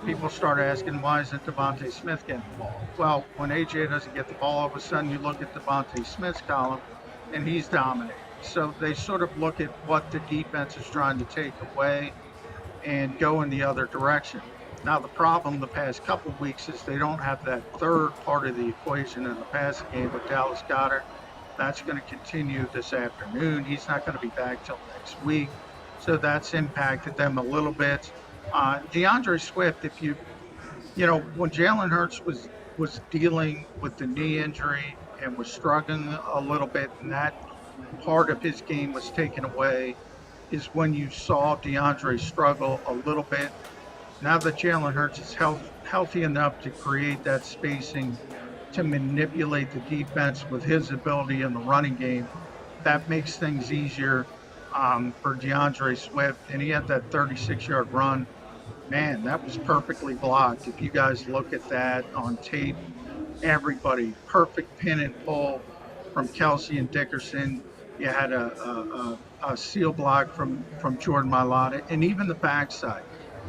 people start asking, why isn't Devontae Smith getting the ball? Well, when A.J. doesn't get the ball, all of a sudden you look at Devontae Smith's column, and he's dominating. So they sort of look at what the defense is trying to take away and go in the other direction. Now, the problem the past couple of weeks is they don't have that third part of the equation in the passing game with Dallas Goedert. That's going to continue this afternoon. He's not going to be back till next week. So that's impacted them a little bit. DeAndre Swift, when Jalen Hurts was dealing with the knee injury and was struggling a little bit, and that part of his game was taken away, is when you saw DeAndre struggle a little bit. Now that Jalen Hurts is healthy enough to create that spacing, to manipulate the defense with his ability in the running game, that makes things easier. for DeAndre Swift, and he had that 36-yard run. Man, that was perfectly blocked. If you guys look at that on tape, everybody, perfect pin and pull from Kelsey and Dickerson. You had a seal block from Jordan Mailata, and even the backside,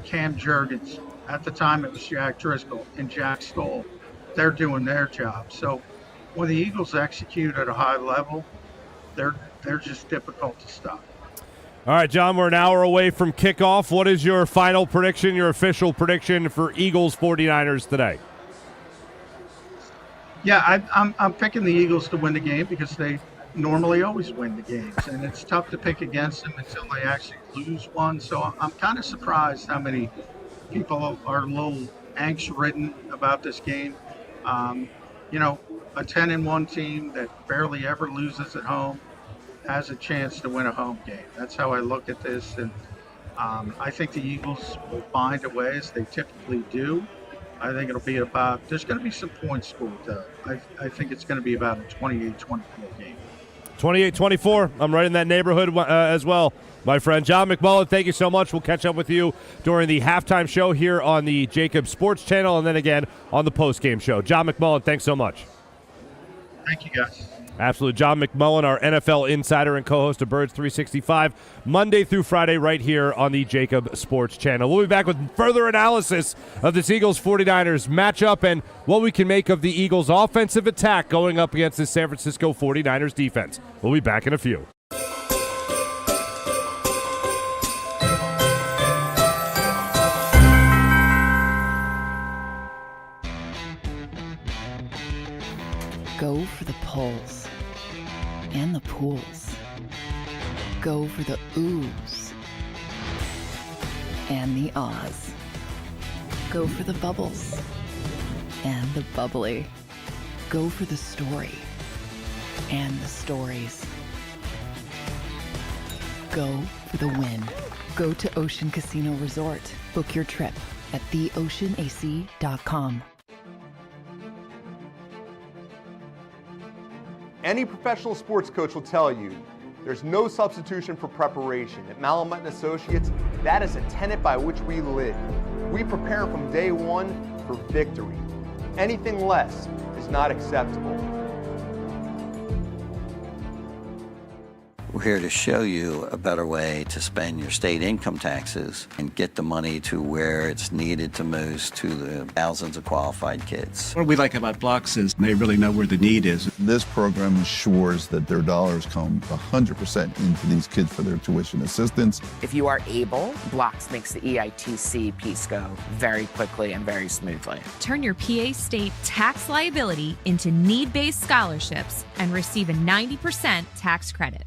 Cam Jurgens. At the time, it was Jack Driscoll and Jack Stoll. They're doing their job. So when the Eagles execute at a high level, they're just difficult to stop.
All right, John, we're an hour away from kickoff. What is your final prediction, your official prediction for Eagles 49ers today?
Yeah, I'm picking the Eagles to win the game because they normally always win the games, and it's tough to pick against them until they actually lose one. So I'm kind of surprised how many people are a little angst-ridden about this game. You know, a 10-1 team that barely ever loses at home has a chance to win a home game. That's how I look at this, and I think the Eagles will find a way, as they typically do. I think it'll be about, there's going to be some points scored, though. I think it's going to be about a 28-24 game.
28-24. I'm right in that neighborhood as well, my friend. John McMullen, thank you so much. We'll catch up with you during the halftime show here on the JAKIB Sports channel and then again on the postgame show. John McMullen, thanks so much.
Thank you, guys.
Absolutely. John McMullen, our NFL insider and co-host of Birds 365, Monday through Friday right here on the JAKIB Sports channel. We'll be back with further analysis of this Eagles 49ers matchup and what we can make of the Eagles offensive attack going up against the San Francisco 49ers defense. We'll be back in a few.
Go for the pulls and the pools. Go for the oohs and the ahs. Go for the bubbles and the bubbly. Go for the story and the stories. Go for the win. Go to Ocean Casino Resort. Book your trip at theoceanac.com.
Any professional sports coach will tell you there's no substitution for preparation. At Malamut Associates, that is a tenet by which we live. We prepare from day one for victory. Anything less is not acceptable.
We're here to show you a better way to spend your state income taxes and get the money to where it's needed to most to the thousands of qualified kids.
What we like about Blocks is they really know where the need is.
This program ensures that their dollars come 100% into these kids for their tuition assistance.
If you are able, Blocks makes the EITC piece go very quickly and very smoothly.
Turn your PA State tax liability into need-based scholarships and receive a 90% tax credit.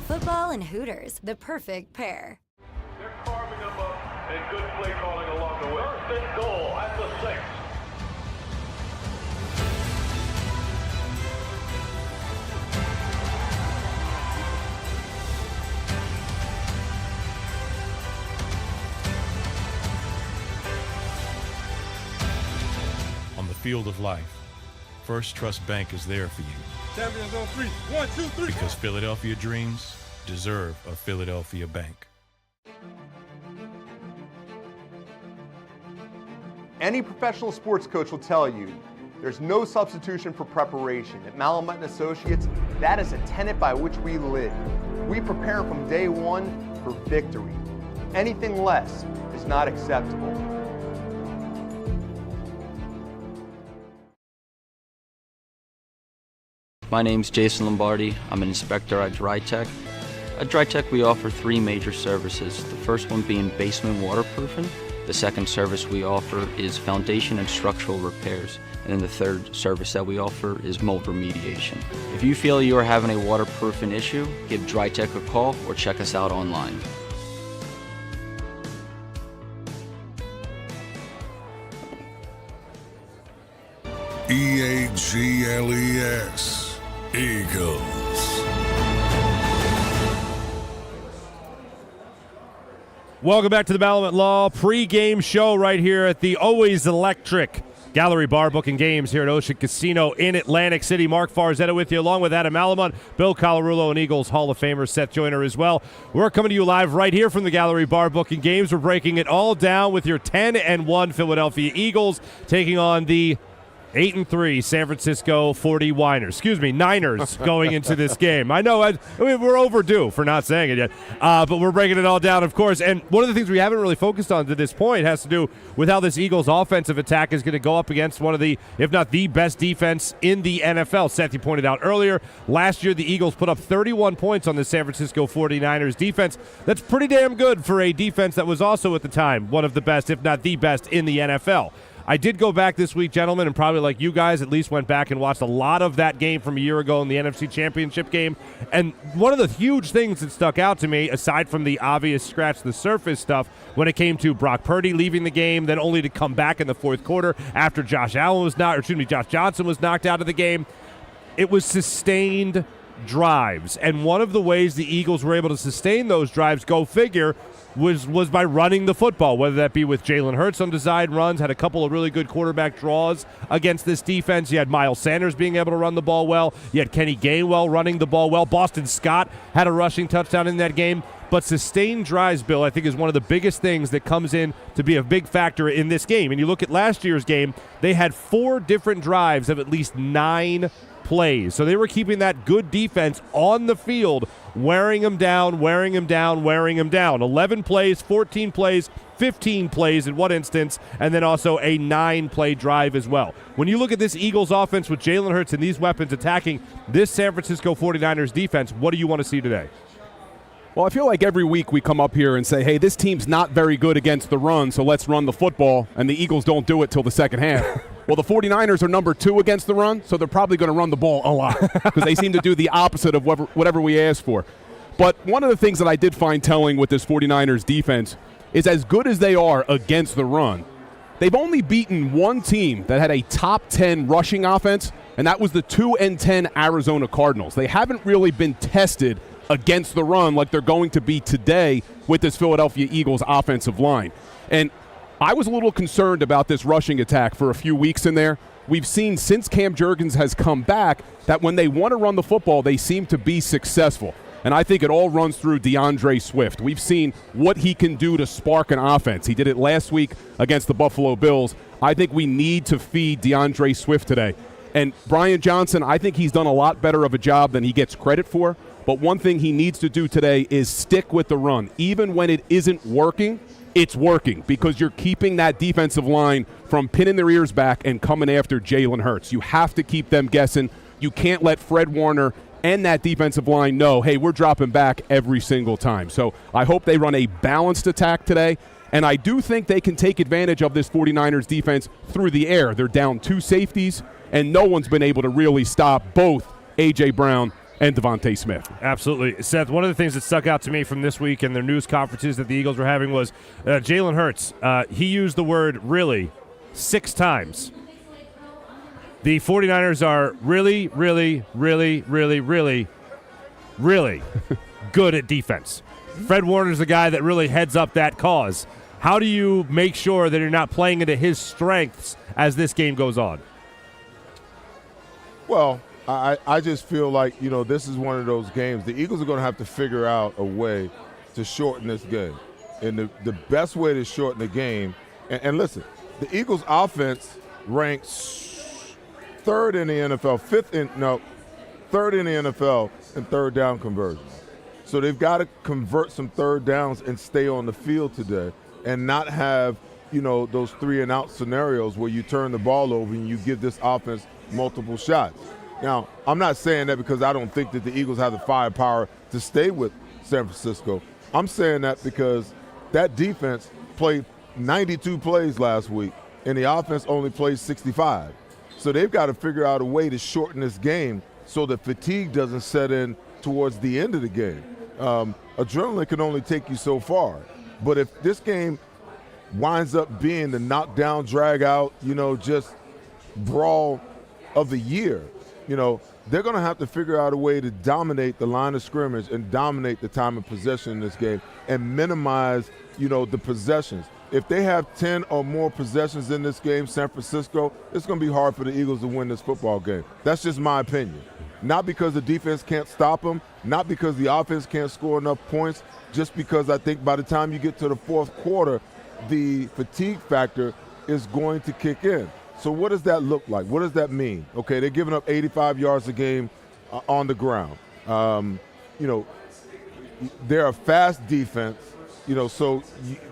Football and Hooters, the perfect pair.
They're carving them up and good play calling along the way. First and goal at the 6.
On the field of life, First Trust Bank is there for you.
Champions on 3. 1, 2, 3.
Because Philadelphia dreams deserve a Philadelphia bank.
Any professional sports coach will tell you there's no substitution for preparation. At Malamut Associates, that is a tenet by which we live. We prepare from day one for victory. Anything less is not acceptable.
My name's Jason Lombardi. I'm an inspector at DryTech. At DryTech, we offer 3 major services. The first one being basement waterproofing. The second service we offer is foundation and structural repairs. And then the third service that we offer is mold remediation. If you feel you are having a waterproofing issue, give DryTech a call or check us out online.
E-A-G-L-E-S. Eagles.
Welcome back to the Malamut Law pregame show right here at the always electric Gallery Bar Booking Games here at Ocean Casino in Atlantic City. Marc Farzetta with you, along with Adam Malamut, Bill Colarulo, and Eagles Hall of Famer Seth Joyner as well. We're coming to you live right here from the Gallery Bar Booking Games. We're breaking it all down with your 10-1 Philadelphia Eagles taking on the 8-3 San Francisco 49ers. Niners going into this game. I know we're overdue for not saying it yet, but we're breaking it all down, of course. And one of the things we haven't really focused on to this point has to do with how this Eagles offensive attack is going to go up against one of the, if not the best defense in the NFL. Seth, you pointed out earlier, last year the Eagles put up 31 points on the San Francisco 49ers defense. That's pretty damn good for a defense that was also at the time one of the best, if not the best, in the NFL. I did go back this week, gentlemen, and probably like you guys, at least went back and watched a lot of that game from a year ago in the NFC Championship game. And one of the huge things that stuck out to me, aside from the obvious scratch-the-surface stuff, when it came to Brock Purdy leaving the game, then only to come back in the fourth quarter after Josh Johnson was knocked out of the game, it was sustained drives. And one of the ways the Eagles were able to sustain those drives, go figure, was by running the football, whether that be with Jalen Hurts on design runs, had a couple of really good quarterback draws against this defense. You had Miles Sanders being able to run the ball well. You had Kenny Gainwell running the ball well. Boston Scott had a rushing touchdown in that game. But sustained drives, Bill, I think is one of the biggest things that comes in to be a big factor in this game. And you look at last year's game, they had 4 different drives of at least 9 plays. So they were keeping that good defense on the field, wearing them down. 11 plays, 14 plays, 15 plays in one instance, and then also a 9-play drive as well. When you look at this Eagles offense with Jalen Hurts and these weapons attacking this San Francisco 49ers defense, what do you want to see today?
Well, I feel like every week we come up here and say, hey, this team's not very good against the run, so let's run the football, and the Eagles don't do it till the second half. Well, the 49ers are number 2 against the run, so they're probably going to run the ball a lot because they seem to do the opposite of whatever we ask for. But one of the things that I did find telling with this 49ers defense is as good as they are against the run, they've only beaten one team that had a top 10 rushing offense, and that was the 2-10 Arizona Cardinals. They haven't really been tested against the run like they're going to be today with this Philadelphia Eagles offensive line. And I was a little concerned about this rushing attack for a few weeks in there. We've seen since Cam Jurgens has come back that when they want to run the football, they seem to be successful. And I think it all runs through DeAndre Swift. We've seen what he can do to spark an offense. He did it last week against the Buffalo Bills. I think we need to feed DeAndre Swift today. And Brian Johnson, I think he's done a lot better of a job than he gets credit for. But one thing he needs to do today is stick with the run. Even when it isn't working, it's working because you're keeping that defensive line from pinning their ears back and coming after Jalen Hurts. You have to keep them guessing. You can't let Fred Warner and that defensive line know, hey, we're dropping back every single time. So I hope they run a balanced attack today. And I do think they can take advantage of this 49ers defense through the air. They're down 2 safeties, and no one's been able to really stop both A.J. Brown and Devontae Smith.
Absolutely. Seth, one of the things that stuck out to me from this week and their news conferences that the Eagles were having was Jalen Hurts. He used the word really 6 times. The 49ers are really, really, really, really, really, really good at defense. Fred Warner's the guy that really heads up that cause. How do you make sure that you're not playing into his strengths as this game goes on?
Well, I just feel like, this is one of those games. The Eagles are going to have to figure out a way to shorten this game. And the best way to shorten the game, and listen, the Eagles offense ranks 3rd in the NFL, 3rd in the NFL in third down conversion. So they've got to convert some third downs and stay on the field today and not have, those 3-and-out scenarios where you turn the ball over and you give this offense multiple shots. Now, I'm not saying that because I don't think that the Eagles have the firepower to stay with San Francisco. I'm saying that because that defense played 92 plays last week, and the offense only played 65. So they've got to figure out a way to shorten this game so that fatigue doesn't set in towards the end of the game. Adrenaline can only take you so far. But if this game winds up being the knockdown, drag out, just brawl of the year, they're going to have to figure out a way to dominate the line of scrimmage and dominate the time of possession in this game and minimize, the possessions. If they have 10 or more possessions in this game, San Francisco, it's going to be hard for the Eagles to win this football game. That's just my opinion. Not because the defense can't stop them, not because the offense can't score enough points, just because I think by the time you get to the fourth quarter, the fatigue factor is going to kick in. So what does that look like? What does that mean? Okay, they're giving up 85 yards a game on the ground. They're a fast defense. So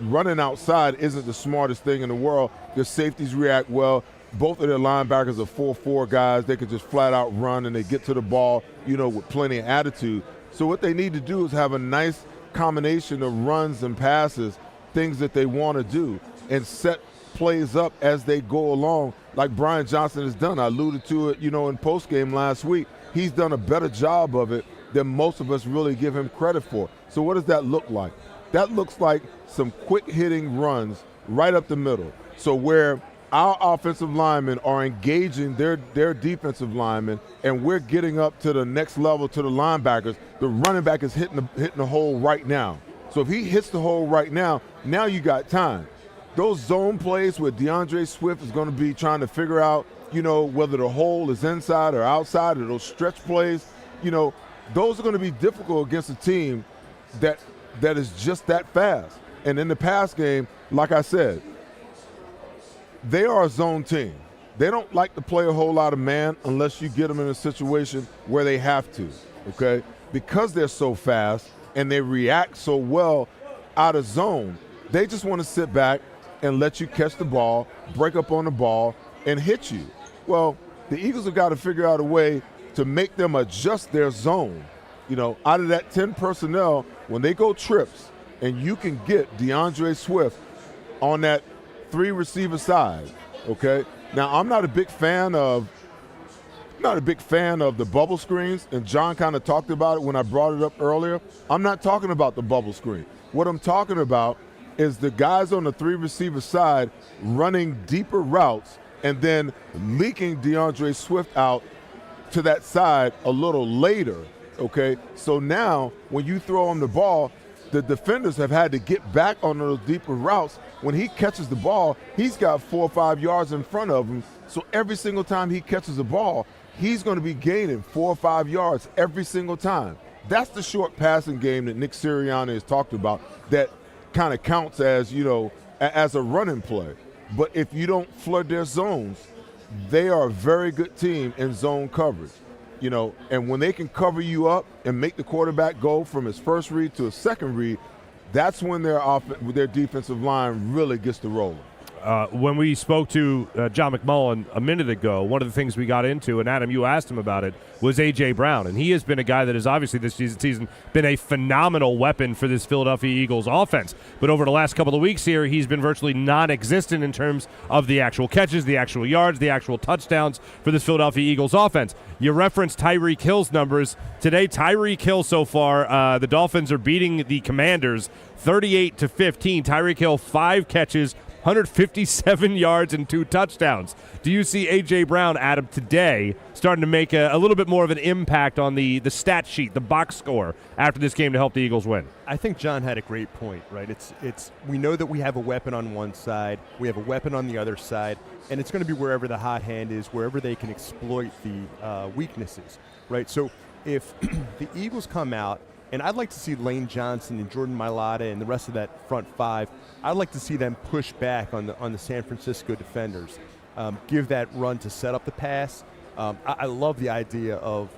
running outside isn't the smartest thing in the world. Their safeties react well. Both of their linebackers are 4-4 guys. They can just flat out run and they get to the ball, with plenty of attitude. So what they need to do is have a nice combination of runs and passes, things that they want to do, and set plays up as they go along, like Brian Johnson has done. I alluded to it, in postgame last week. He's done a better job of it than most of us really give him credit for. So what does that look like? That looks like some quick-hitting runs right up the middle. So where our offensive linemen are engaging their defensive linemen and we're getting up to the next level to the linebackers, the running back is hitting the hole right now. So if he hits the hole right now you got time. Those zone plays where DeAndre Swift is going to be trying to figure out, whether the hole is inside or outside, or those stretch plays, those are going to be difficult against a team that is just that fast. And in the pass game, like I said, they are a zone team. They don't like to play a whole lot of man unless you get them in a situation where they have to, okay? Because they're so fast and they react so well out of zone, they just want to sit back and let you catch the ball, break up on the ball, and hit you. Well, the Eagles have got to figure out a way to make them adjust their zone. Out of that 10 personnel, when they go trips and you can get DeAndre Swift on that 3 receiver side, okay? Now, I'm not a big fan of the bubble screens, and John kind of talked about it when I brought it up earlier. I'm not talking about the bubble screen. What I'm talking about is the guys on the 3 receiver side running deeper routes and then leaking DeAndre Swift out to that side a little later, okay? So now when you throw him the ball, the defenders have had to get back on those deeper routes. When he catches the ball, he's got 4 or 5 yards in front of him. So every single time he catches the ball, he's going to be gaining 4 or 5 yards every single time. That's the short passing game that Nick Sirianni has talked about that kind of counts as, as a running play. But if you don't flood their zones, they are a very good team in zone coverage. And when they can cover you up and make the quarterback go from his first read to his second read, that's when their defensive line really gets to rolling.
When we spoke to John McMullen a minute ago, one of the things we got into, and Adam, you asked him about it, was A.J. Brown. And he has been a guy that has obviously this season been a phenomenal weapon for this Philadelphia Eagles offense. But over the last couple of weeks here, he's been virtually non-existent in terms of the actual catches, the actual yards, the actual touchdowns for this Philadelphia Eagles offense. You referenced Tyreek Hill's numbers. Today, Tyreek Hill so far, the Dolphins are beating the Commanders 38-15. Tyreek Hill, 5 catches, 157 yards and 2 touchdowns. Do you see A.J. Brown, Adam, today starting to make a little bit more of an impact on the stat sheet, the box score, after this game to help the Eagles win?
I think John had a great point, right? It's we know that we have a weapon on one side, we have a weapon on the other side, and it's going to be wherever the hot hand is, wherever they can exploit the weaknesses, right? So if the Eagles come out, and I'd like to see Lane Johnson and Jordan Mailata and the rest of that front 5, I'd like to see them push back on the San Francisco defenders, give that run to set up the pass. I love the idea of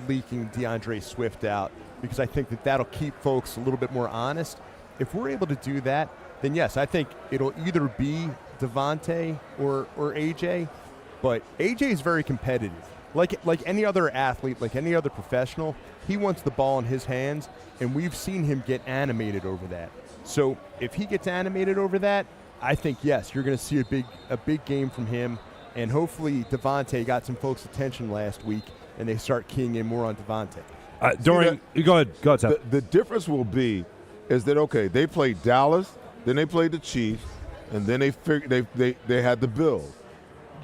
leaking DeAndre Swift out because I think that'll keep folks a little bit more honest. If we're able to do that, then yes, I think it'll either be Devontae or AJ, but AJ is very competitive. Like any other athlete, like any other professional, he wants the ball in his hands, and we've seen him get animated over that. So if he gets animated over that, I think, yes, you're going to see a big game from him, and hopefully Devontae got some folks' attention last week, and they start keying in more on Devontae.
Go ahead, Seth.
The difference will be is that, okay, they played Dallas, then they played the Chiefs, and then they had the Bills.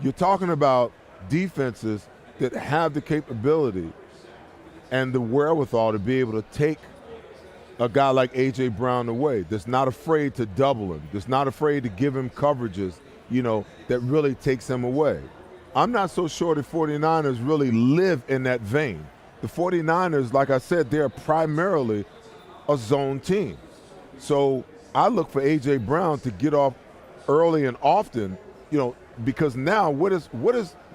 You're talking about defenses that have the capability and the wherewithal to be able to take a guy like A.J. Brown away, that's not afraid to double him, that's not afraid to give him coverages, that really takes him away. I'm not so sure the 49ers really live in that vein. The 49ers, like I said, they're primarily a zone team. So I look for A.J. Brown to get off early and often, because now what has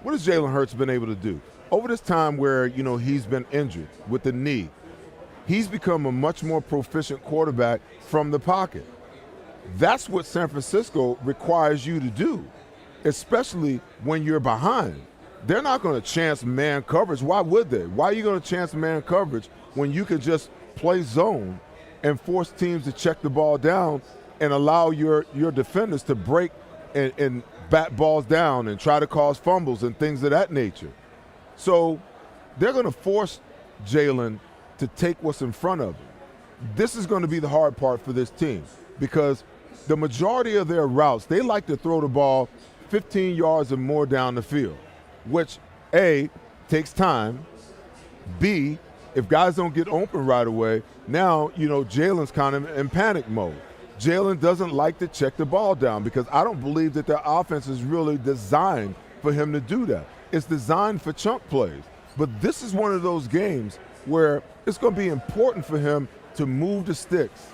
Jalen Hurts been able to do? Over this time where, he's been injured with the knee, he's become a much more proficient quarterback from the pocket. That's what San Francisco requires you to do, especially when you're behind. They're not going to chance man coverage. Why would they? Why are you going to chance man coverage when you could just play zone and force teams to check the ball down and allow your defenders to break and bat balls down and try to cause fumbles and things of that nature? So they're going to force Jalen to take what's in front of him. This is going to be the hard part for this team because the majority of their routes, they like to throw the ball 15 yards or more down the field, which, A, takes time. B, if guys don't get open right away, now, Jalen's kind of in panic mode. Jalen doesn't like to check the ball down because I don't believe that their offense is really designed for him to do that. It's designed for chunk plays. But this is one of those games where it's going to be important for him to move the sticks.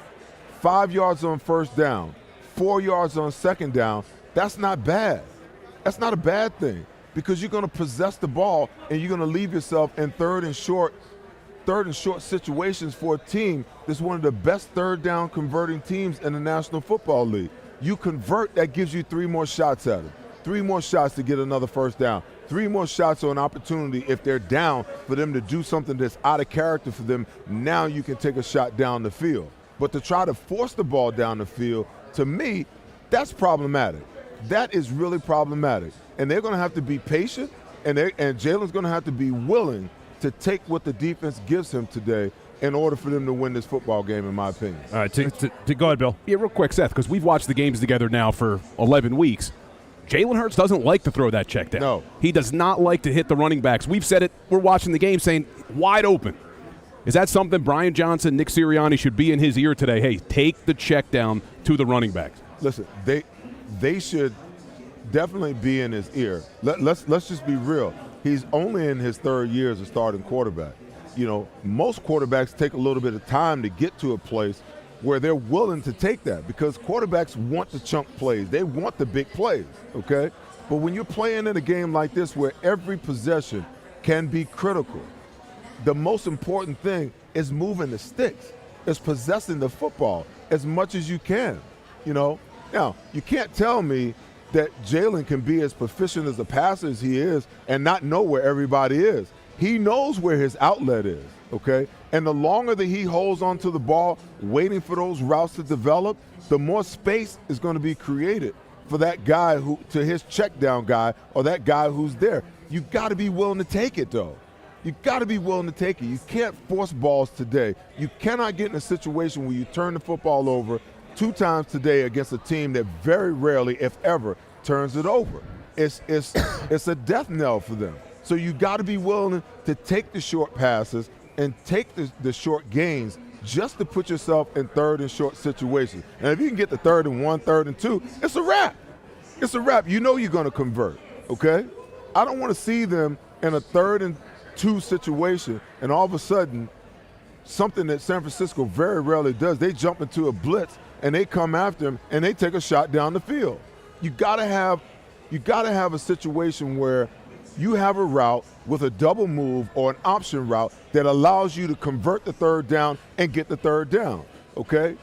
5 yards on first down, 4 yards on second down. That's not bad. That's not a bad thing because you're going to possess the ball and you're going to leave yourself in third and short situations for a team that's one of the best third down converting teams in the National Football League. You convert, that gives you 3 more shots at it. 3 more shots to get another first down. 3 more shots or an opportunity if they're down for them to do something that's out of character for them. Now you can take a shot down the field. But to try to force the ball down the field, to me, that's problematic. That is really problematic. And they're going to have to be patient, and Jalen's going to have to be willing to take what the defense gives him today in order for them to win this football game, in my opinion.
All right, go ahead, Bill.
Yeah, real quick, Seth, because we've watched the games together now for 11 weeks. Jalen Hurts doesn't like to throw that check down.
No.
He does not like to hit the running backs. We've said it. We're watching the game saying, wide open. Is that something Brian Johnson, Nick Sirianni should be in his ear today? Hey, take the check down to the running backs.
Listen, they should definitely be in his ear. Let's just be real. He's only in his 3rd year as a starting quarterback. Most quarterbacks take a little bit of time to get to a place where they're willing to take that because quarterbacks want the chunk plays. They want the big plays, okay? But when you're playing in a game like this where every possession can be critical, the most important thing is moving the sticks. It's possessing the football as much as you can, Now, you can't tell me that Jalen can be as proficient as a passer as he is and not know where everybody is. He knows where his outlet is, okay? And the longer that he holds onto the ball, waiting for those routes to develop, the more space is going to be created for that guy to his check down guy or that guy who's there. You got to be willing to take it, though. You got to be willing to take it. You can't force balls today. You cannot get in a situation where you turn the football over 2 times today against a team that very rarely, if ever, turns it over. It's a death knell for them. So you got to be willing to take the short passes and take the short gains just to put yourself in 3rd and short situations. And if you can get the 3rd and 1, 3rd and 2, it's a wrap. It's a wrap. You're going to convert, okay? I don't want to see them in a 3rd and 2 situation and all of a sudden something that San Francisco very rarely does, they jump into a blitz and they come after him and they take a shot down the field. You got to have a situation where you have a route with a double move or an option route that allows you to convert the 3rd down and get the 3rd down, okay?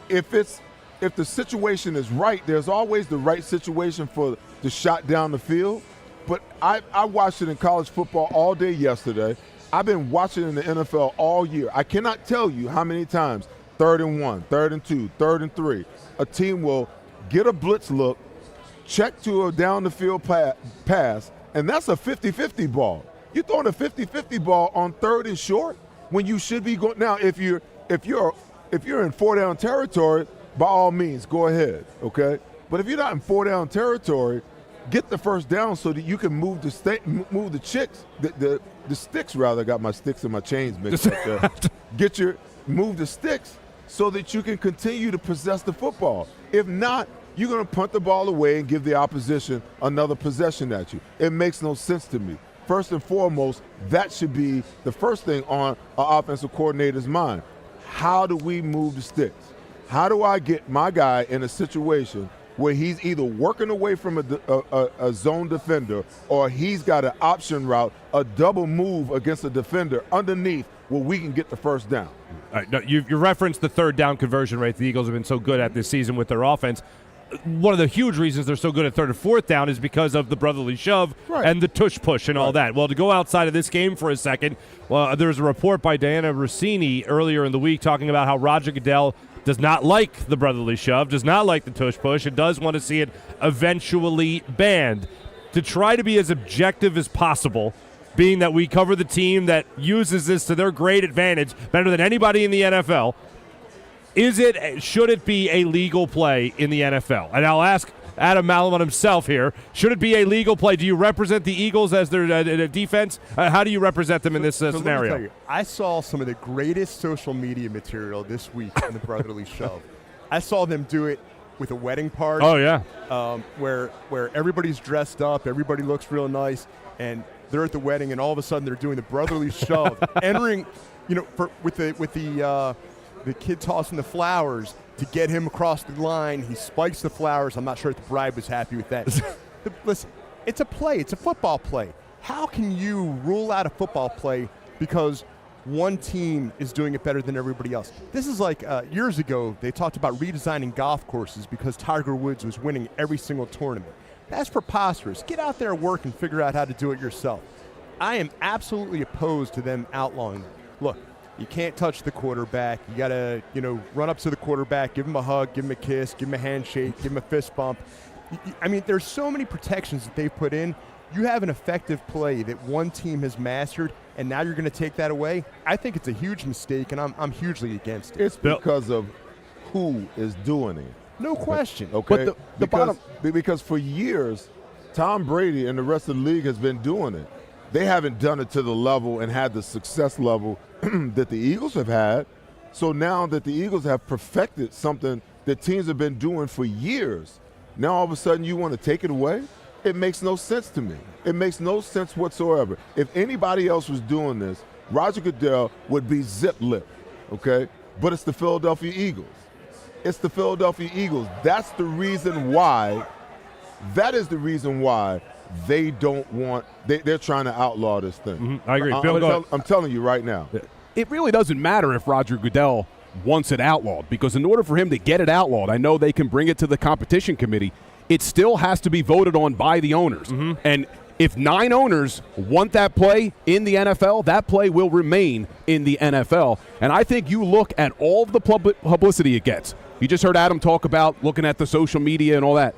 If the situation is right, there's always the right situation for the shot down the field. But I watched it in college football all day yesterday. I've been watching it in the NFL all year. I cannot tell you how many times 3rd and 1, 3rd and 2, 3rd and 3, a team will get a blitz look, check to a down the field pass, and that's a 50-50 ball. You're throwing a 50-50 ball on 3rd and short when you should be going. Now, if you're in 4 down territory, by all means, go ahead, okay? But if you're not in 4 down territory get the first down so that you can move the sticks rather. I got my sticks and my chains mixed up there. Move the sticks so that you can continue to possess the football. If not, you're going to punt the ball away and give the opposition another possession at you. It makes no sense to me. First and foremost, that should be the first thing on an offensive coordinator's mind. How do we move the sticks? How do I get my guy in a situation where he's either working away from a zone defender or he's got an option route, a double move against a defender underneath where we can get the first down?
All right, now, you referenced the third down conversion rate the Eagles have been so good at this season with their offense. One of the huge reasons they're so good at third and fourth down is because of the brotherly shove and the tush push and all that. Well, to go outside of this game for a second, there was a report by Diana Rossini earlier in the week talking about how Roger Goodell does not like the brotherly shove, does not like the tush push, and does want to see it eventually banned. To try to be as objective as possible, being that we cover the team that uses this to their great advantage, better than anybody in the NFL, should it be a legal play in the NFL? And I'll ask Adam Malamut himself here. Should it be a legal play? Do you represent the Eagles as their defense? How do you represent them in this scenario?
Let me tell you, I saw some of the greatest social media material this week on the brotherly shove. I saw them do it with a wedding party.
Oh, yeah.
Where everybody's dressed up, everybody looks real nice, and they're at the wedding, and all of a sudden they're doing the brotherly shove, entering, with the kid tossing the flowers to get him across the line. He spikes the flowers. I'm not sure if the bride was happy with that. Listen, it's a play. It's a football play. How can you rule out a football play because one team is doing it better than everybody else? This is like years ago, they talked about redesigning golf courses because Tiger Woods was winning every single tournament. That's preposterous. Get out there and work and figure out how to do it yourself. I am absolutely opposed to them outlawing that. Look, you can't touch the quarterback. You got to, run up to the quarterback, give him a hug, give him a kiss, give him a handshake, give him a fist bump. I mean, there's so many protections that they've put in. You have an effective play that one team has mastered, and now you're going to take that away? I think it's a huge mistake, and I'm hugely against it.
It's because of who is doing it.
No question.
Okay, but because for years, Tom Brady and the rest of the league has been doing it. They haven't done it to the level and had the success level that the Eagles have had. So now that the Eagles have perfected something that teams have been doing for years, now all of a sudden you want to take it away? It makes no sense to me. It makes no sense whatsoever. If anybody else was doing this, Roger Goodell would be zip-lipped, okay? But it's the Philadelphia Eagles. It's the Philadelphia Eagles. That's the reason why. That is the reason why they don't want – they're trying to outlaw this thing.
Mm-hmm. I agree. Bill,
I'm telling you right now.
It really doesn't matter if Roger Goodell wants it outlawed, because in order for him to get it outlawed, I know they can bring it to the competition committee. It still has to be voted on by the owners. Mm-hmm. And if 9 owners want that play in the NFL, that play will remain in the NFL. And I think you look at all of the publicity it gets. You just heard Adam talk about looking at the social media and all that.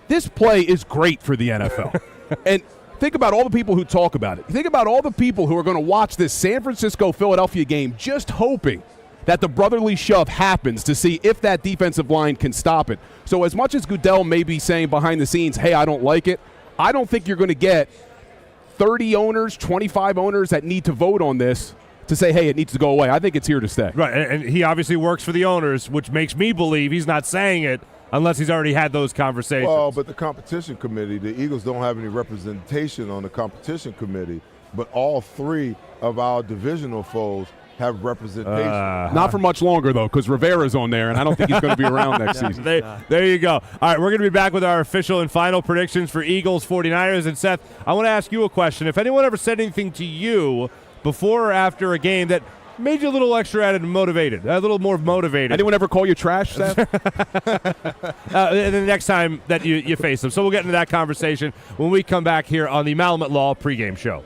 This play is great for the NFL. And think about all the people who talk about it. Think about all the people who are going to watch this San Francisco-Philadelphia game just hoping that the brotherly shove happens to see if that defensive line can stop it. So as much as Goodell may be saying behind the scenes, hey, I don't like it, I don't think you're going to get 30 owners, 25 owners that need to vote on this to say, hey, it needs to go away. I think it's here to stay.
Right, and he obviously works for the owners, which makes me believe he's not saying it unless he's already had those conversations.
Well, but the competition committee, the Eagles don't have any representation on the competition committee, but all 3 of our divisional foes have representation.
Not for much longer, though, because Rivera's on there, and I don't think he's going to be around next season.
There you go. All right, we're going to be back with our official and final predictions for Eagles 49ers. And, Seth, I want to ask you a question. If anyone ever said anything to you before or after a game that made you a little extra added and motivated, a little more motivated.
Anyone ever call you trash, Seth?
The next time that you face them. So we'll get into that conversation when we come back here on the Malamut Law pregame show.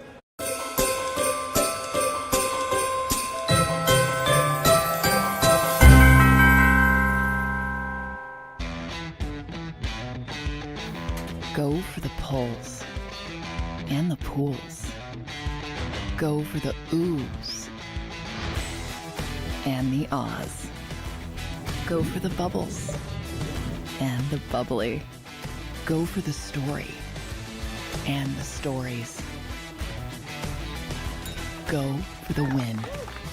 Go for the poles and the pools. Go for the oohs and the ahs. Go for the bubbles and the bubbly. Go for the story and the stories. Go for the win.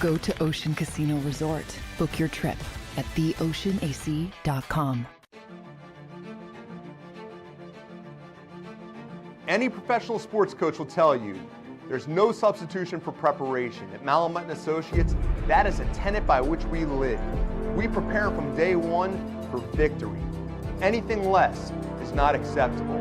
Go to Ocean Casino Resort. Book your trip at theoceanac.com.
Any professional sports coach will tell you there's no substitution for preparation. At Malamut and Associates, that is a tenet by which we live. We prepare from day one for victory. Anything less is not acceptable.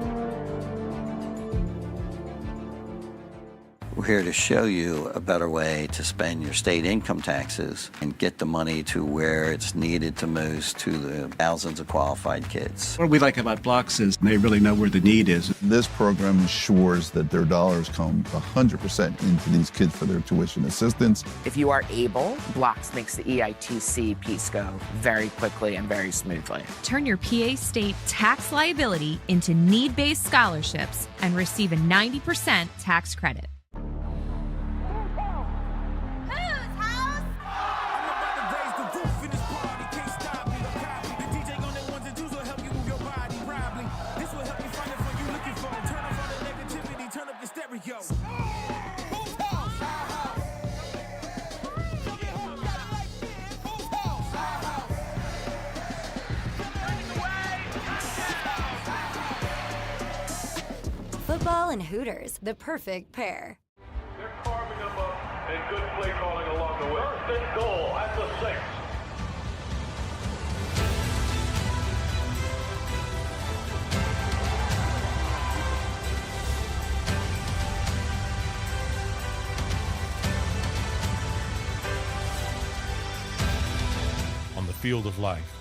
We're here to show you a better way to spend your state income taxes and get the money to where it's needed to most to the thousands of qualified kids.
What we like about Blocks is they really know where the need is.
This program ensures that their dollars come 100% into these kids for their tuition assistance.
If you are able, Blocks makes the EITC piece go very quickly and very smoothly.
Turn your PA State tax liability into need-based scholarships and receive a 90% tax credit.
Football and Hooters, the perfect pair.
They're carving them up and good play calling along the way. First and goal at the 6.
On the field of life,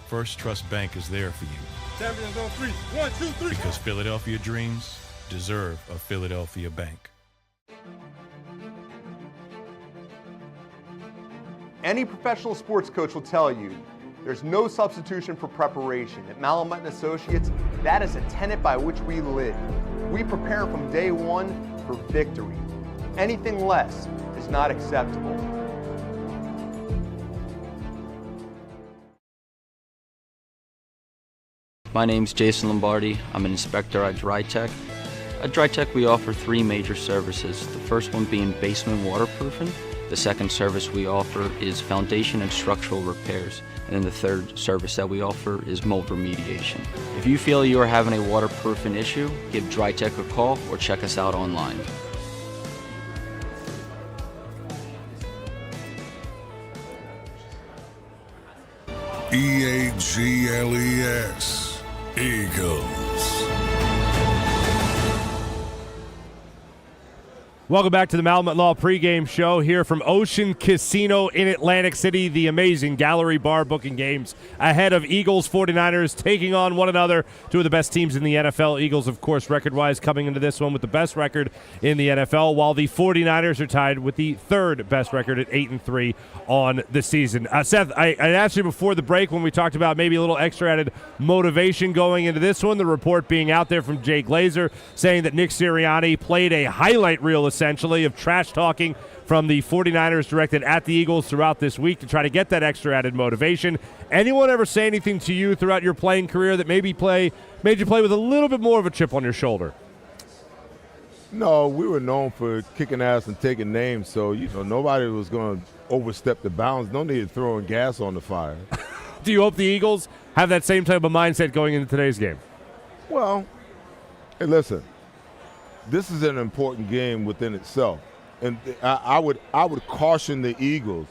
First Trust Bank is there for you.
Champions on 3. 1, 2, 3.
Because Philadelphia dreams deserve a Philadelphia bank.
Any professional sports coach will tell you there's no substitution for preparation. At Malamut and Associates, that is a tenet by which we live. We prepare from day one for victory. Anything less is not acceptable.
My name's Jason Lombardi. I'm an inspector at DryTech. At DryTech, we offer three major services. The first one being basement waterproofing. The second service we offer is foundation and structural repairs. And then the third service that we offer is mold remediation. If you feel you are having a waterproofing issue, give DryTech a call or check us out online.
EAGLES. Eagles.
Welcome back to the Malamut Law pregame show here from Ocean Casino in Atlantic City. The amazing gallery bar booking games ahead of Eagles 49ers taking on one another, two of the best teams in the NFL. Eagles, of course, record-wise coming into this one with the best record in the NFL, while the 49ers are tied with the third best record at 8-3 on the season. Seth, I asked you before the break when we talked about maybe a little extra added motivation going into this one, the report being out there from Jay Glazer saying that Nick Sirianni played a highlight reel essentially of trash talking from the 49ers directed at the Eagles throughout this week to try to get that extra added motivation. Anyone ever say anything to you throughout your playing career that made you play with a little bit more of a chip on your shoulder?
No, we were known for kicking ass and taking names, so nobody was going to overstep the bounds. No need of throwing gas on the fire.
Do you hope the Eagles have that same type of mindset going into today's game?
Well, hey, listen. This is an important game within itself, and I would caution the Eagles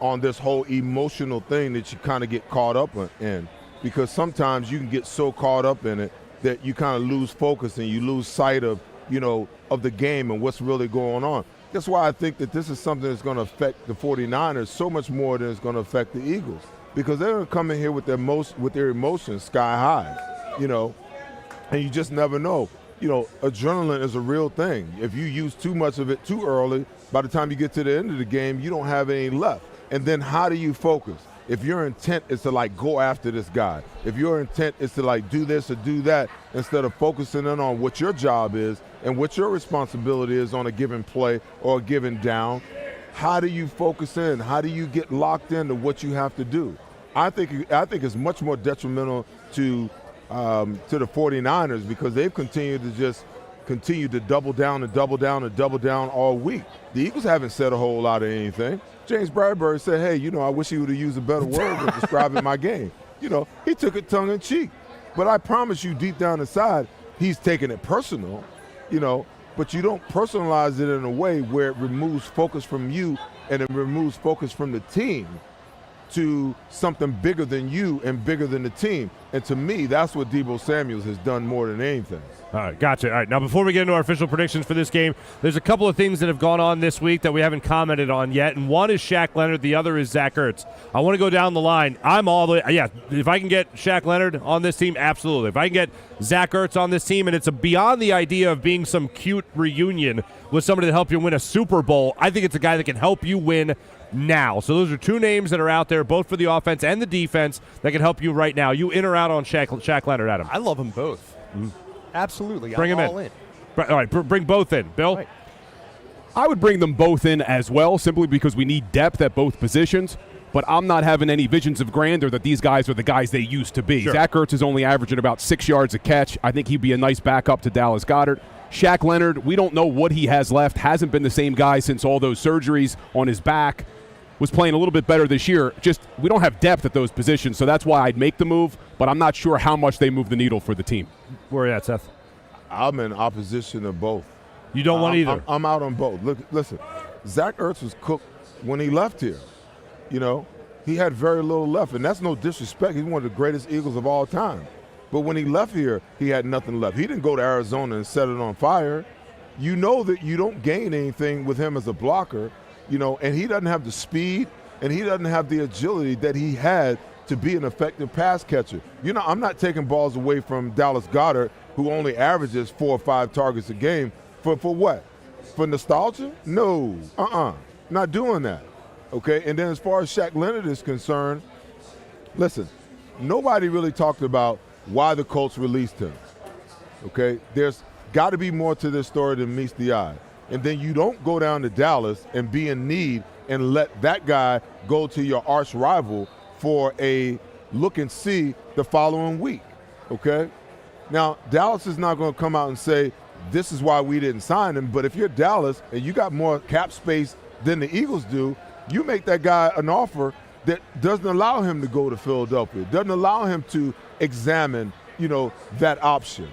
on this whole emotional thing that you kind of get caught up in, because sometimes you can get so caught up in it that you kind of lose focus and you lose sight of the game and what's really going on. That's why I think that this is something that's going to affect the 49ers so much more than it's going to affect the Eagles, because they're going to come in here with their emotions sky high, and you just never know. Adrenaline is a real thing. If you use too much of it too early, by the time you get to the end of the game, you don't have any left. And then how do you focus? If your intent is to go after this guy, if your intent is to do this or do that, instead of focusing in on what your job is and what your responsibility is on a given play or a given down, how do you focus in? How do you get locked into what you have to do? I think it's much more detrimental to the 49ers, because they've continued to just continue to double down and double down and double down all week. The Eagles haven't said a whole lot of anything. James Bradbury said, hey, you know, I wish he would have used a better word when describing my game. You know, he took it tongue in cheek. But I promise you, deep down inside, he's taking it personal, you know, but you don't personalize it in a way where it removes focus from you and it removes focus from the team to something bigger than you and bigger than the team. And to me, that's what Deebo Samuels has done more than anything.
All right, gotcha. All right, now before we get into our official predictions for this game, there's a couple of things that have gone on this week that we haven't commented on yet, and one is Shaq Leonard, the other is Zach Ertz. I want to go down the line. I'm all the yeah, if I can get Shaq Leonard on this team, absolutely. If I can get Zach Ertz on this team, and it's beyond the idea of being some cute reunion with somebody to help you win a Super Bowl, I think it's a guy that can help you win now. So those are two names that are out there, both for the offense and the defense, that can help you right now. You in or out on Shaq Leonard, Adam?
I love them both. Mm-hmm. Absolutely.
Bring
I'm
him
all in.
All right, bring both in. Bill?
Right.
I would bring them both in as well, simply because we need depth at both positions. But I'm not having any visions of grandeur that these guys are the guys they used to be.
Sure.
Zach Ertz is only averaging about 6 yards a catch. I think he'd be a nice backup to Dallas Goedert. Shaq Leonard, we don't know what he has left. Hasn't been the same guy since all those surgeries on his back. Was playing a little bit better this year. Just we don't have depth at those positions, so that's why I'd make the move, but I'm not sure how much they move the needle for the team.
Where are you at, Seth?
I'm in opposition to both.
You don't want either?
I'm out on both. Look, listen, Zach Ertz was cooked when he left here. You know, he had very little left, and that's no disrespect. He's one of the greatest Eagles of all time. But when he left here, he had nothing left. He didn't go to Arizona and set it on fire. You know that you don't gain anything with him as a blocker. You know, and he doesn't have the speed and he doesn't have the agility that he had to be an effective pass catcher. You know, I'm not taking balls away from Dallas Goedert, who only averages 4 or 5 targets a game. For what? For nostalgia? No. Not doing that. Okay, and then as far as Shaq Leonard is concerned, listen, nobody really talked about why the Colts released him. Okay, there's got to be more to this story than meets the eye. And then you don't go down to Dallas and be in need and let that guy go to your arch rival for a look and see the following week, okay? Now, Dallas is not going to come out and say, this is why we didn't sign him, but if you're Dallas and you got more cap space than the Eagles do, you make that guy an offer that doesn't allow him to go to Philadelphia, doesn't allow him to examine, you know, that option.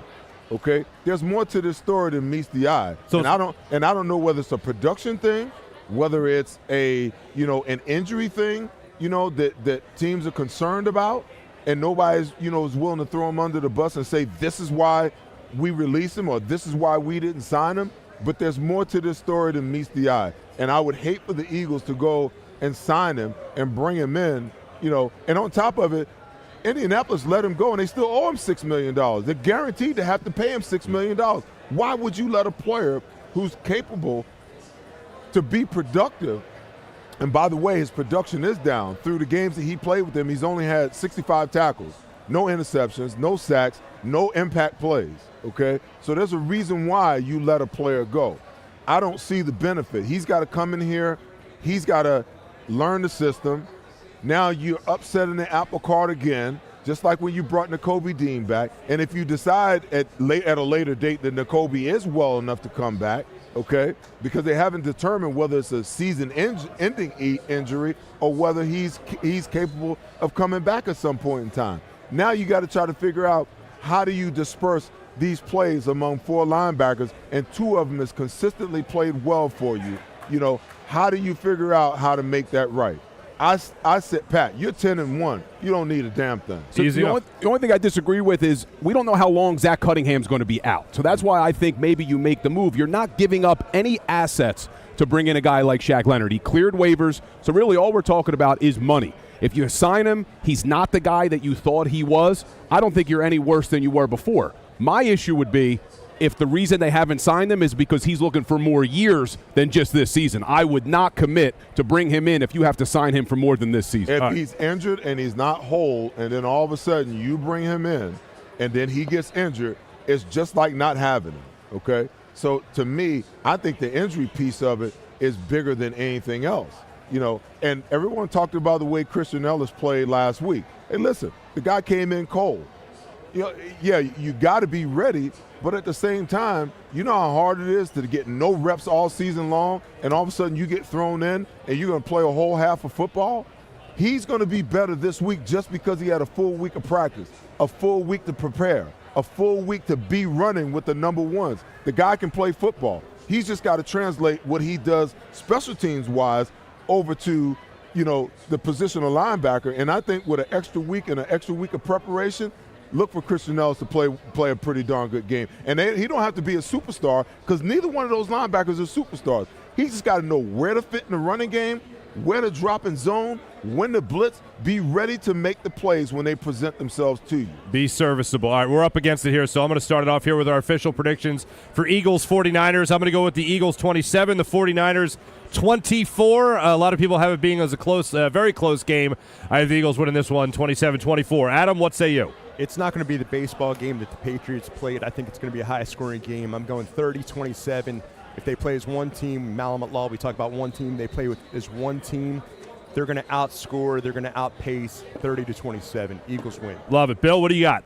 Okay, there's more to this story than meets the eye, and I don't know whether it's a production thing, whether it's an injury thing, you know, that teams are concerned about, and nobody's is willing to throw him under the bus and say this is why we released him or this is why we didn't sign him. But there's more to this story than meets the eye, and I would hate for the Eagles to go and sign him and bring him in, you know, and on top of it, Indianapolis let him go, and they still owe him $6 million. They're guaranteed to have to pay him $6 million. Why would you let a player who's capable to be productive, and by the way, his production is down. Through the games that he played with them, he's only had 65 tackles, no interceptions, no sacks, no impact plays, okay? So there's a reason why you let a player go. I don't see the benefit. He's got to come in here. He's got to learn the system. Now you're upsetting the apple cart again, just like when you brought Nakobe Dean back. And if you decide at a later date that Nakobe is well enough to come back, okay, because they haven't determined whether it's a season-ending injury or whether he's capable of coming back at some point in time. Now you got to try to figure out how do you disperse these plays among 4 linebackers, and 2 of them has consistently played well for you. You know, how do you figure out how to make that right? I said, Pat, you're 10-1. You don't need a damn thing.
So the only thing I disagree with is we don't know how long Zach Cunningham's going to be out. So that's why I think maybe you make the move. You're not giving up any assets to bring in a guy like Shaq Leonard. He cleared waivers, so really all we're talking about is money. If you sign him, he's not the guy that you thought he was. I don't think you're any worse than you were before. My issue would be if the reason they haven't signed him is because he's looking for more years than just this season. I would not commit to bring him in if you have to sign him for more than this season.
If he's injured and he's not whole, and then all of a sudden you bring him in and then he gets injured, it's just like not having him, okay? So to me, I think the injury piece of it is bigger than anything else, you know. And everyone talked about the way Christian Ellis played last week. Hey, listen, the guy came in cold. you got to be ready, but at the same time, you know how hard it is to get no reps all season long, and all of a sudden you get thrown in and you're going to play a whole half of football? He's going to be better this week just because he had a full week of practice, a full week to prepare, a full week to be running with the number ones. The guy can play football. He's just got to translate what he does special teams-wise over to, the position of linebacker. And I think with an extra week and an extra week of preparation, look for Christian Ellis to play a pretty darn good game. And he don't have to be a superstar because neither one of those linebackers are superstars. He's just got to know where to fit in the running game, where to drop in zone, when to blitz, be ready to make the plays when they present themselves to you.
Be serviceable. All right, we're up against it here, so I'm going to start it off here with our official predictions for Eagles 49ers. I'm going to go with the Eagles 27, the 49ers 24. A lot of people have it being as a very close game. I have the Eagles winning this one 27-24. Adam, what say you?
It's not going to be the baseball game that the Patriots played. I think it's going to be a high-scoring game. I'm going 30-27. If they play as one team, Malamut Law, we talk about one team, they play as one team. They're going to outscore. They're going to outpace 30-27. Eagles win.
Love it. Bill, what do you got?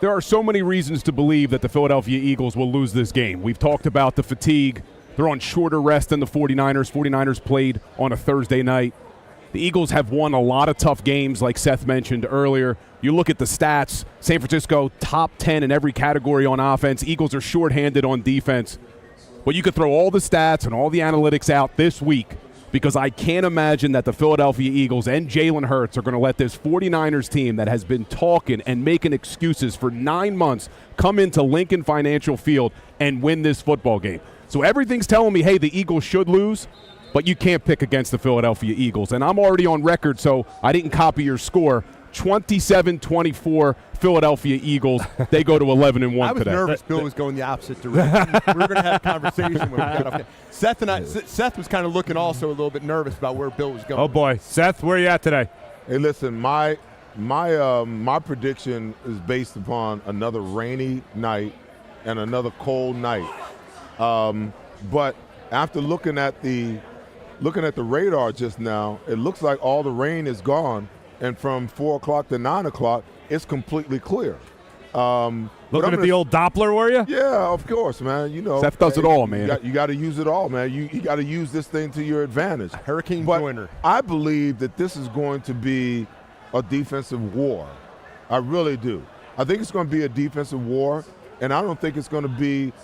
There are so many reasons to believe that the Philadelphia Eagles will lose this game. We've talked about the fatigue. They're on shorter rest than the 49ers. 49ers played on a Thursday night. The Eagles have won a lot of tough games, like Seth mentioned earlier. You look at the stats, San Francisco, top 10 in every category on offense. Eagles are shorthanded on defense. But you could throw all the stats and all the analytics out this week because I can't imagine that the Philadelphia Eagles and Jalen Hurts are going to let this 49ers team that has been talking and making excuses for 9 months come into Lincoln Financial Field and win this football game. So everything's telling me, hey, the Eagles should lose, but you can't pick against the Philadelphia Eagles. And I'm already on record, so I didn't copy your score. 27-24 Philadelphia Eagles. They go to 11-1 today.
I was nervous Bill was going the opposite direction. We were going to have a conversation when we got off. Seth was kind of looking also a little bit nervous about where Bill was going.
Oh, boy. Seth, where are you at today?
Hey, listen, my prediction is based upon another rainy night and another cold night. But after looking at the radar just now, it looks like all the rain is gone. And from 4 o'clock to 9 o'clock, it's completely clear.
Looking at the old Doppler, were you?
Yeah, of course, man.
Seth does it all, man.
You got to use it all, man. You got to use this thing to your advantage.
Hurricane Joyner.
I believe that this is going to be a defensive war. I really do. I think it's going to be a defensive war, and I don't think it's going to be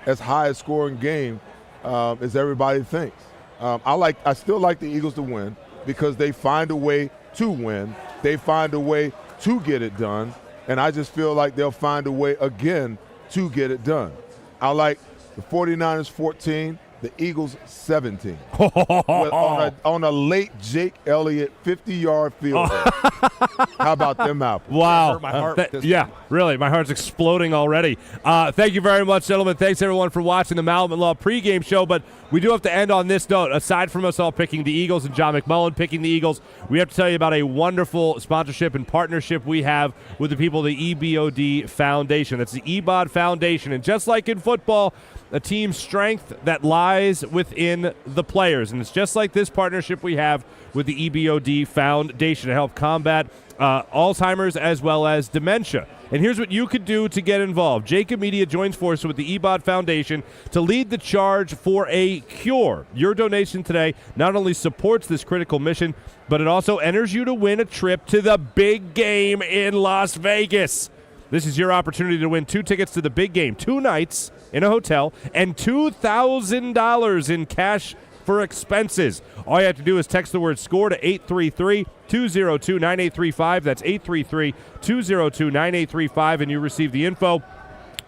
as high a scoring game as everybody thinks. I still like the Eagles to win because they find a way to win. They find a way to get it done, and I just feel like they'll find a way again to get it done. I like the 49ers 14, the Eagles 17. on a late Jake Elliott 50-yard field goal. How about them apples?
Wow.
My heart
really. My heart's exploding already. Thank you very much, gentlemen. Thanks, everyone, for watching the Malamut Law pregame show. But we do have to end on this note. Aside from us all picking the Eagles and John McMullen picking the Eagles, we have to tell you about a wonderful sponsorship and partnership we have with the people of the EBOD Foundation. That's the EBOD Foundation. And just like in football, a team's strength that lies within the players. And it's just like this partnership we have with the EBOD Foundation to help combat Alzheimer's as well as dementia. And here's what you could do to get involved. JAKIB Media joins forces with the EBOD Foundation to lead the charge for a cure. Your donation today not only supports this critical mission, but it also enters you to win a trip to the big game in Las Vegas. This is your opportunity to win 2 tickets to the big game, 2 nights in a hotel, and $2,000 in cash for expenses. All you have to do is text the word SCORE to 833-202-9835. That's 833-202-9835, and you receive the info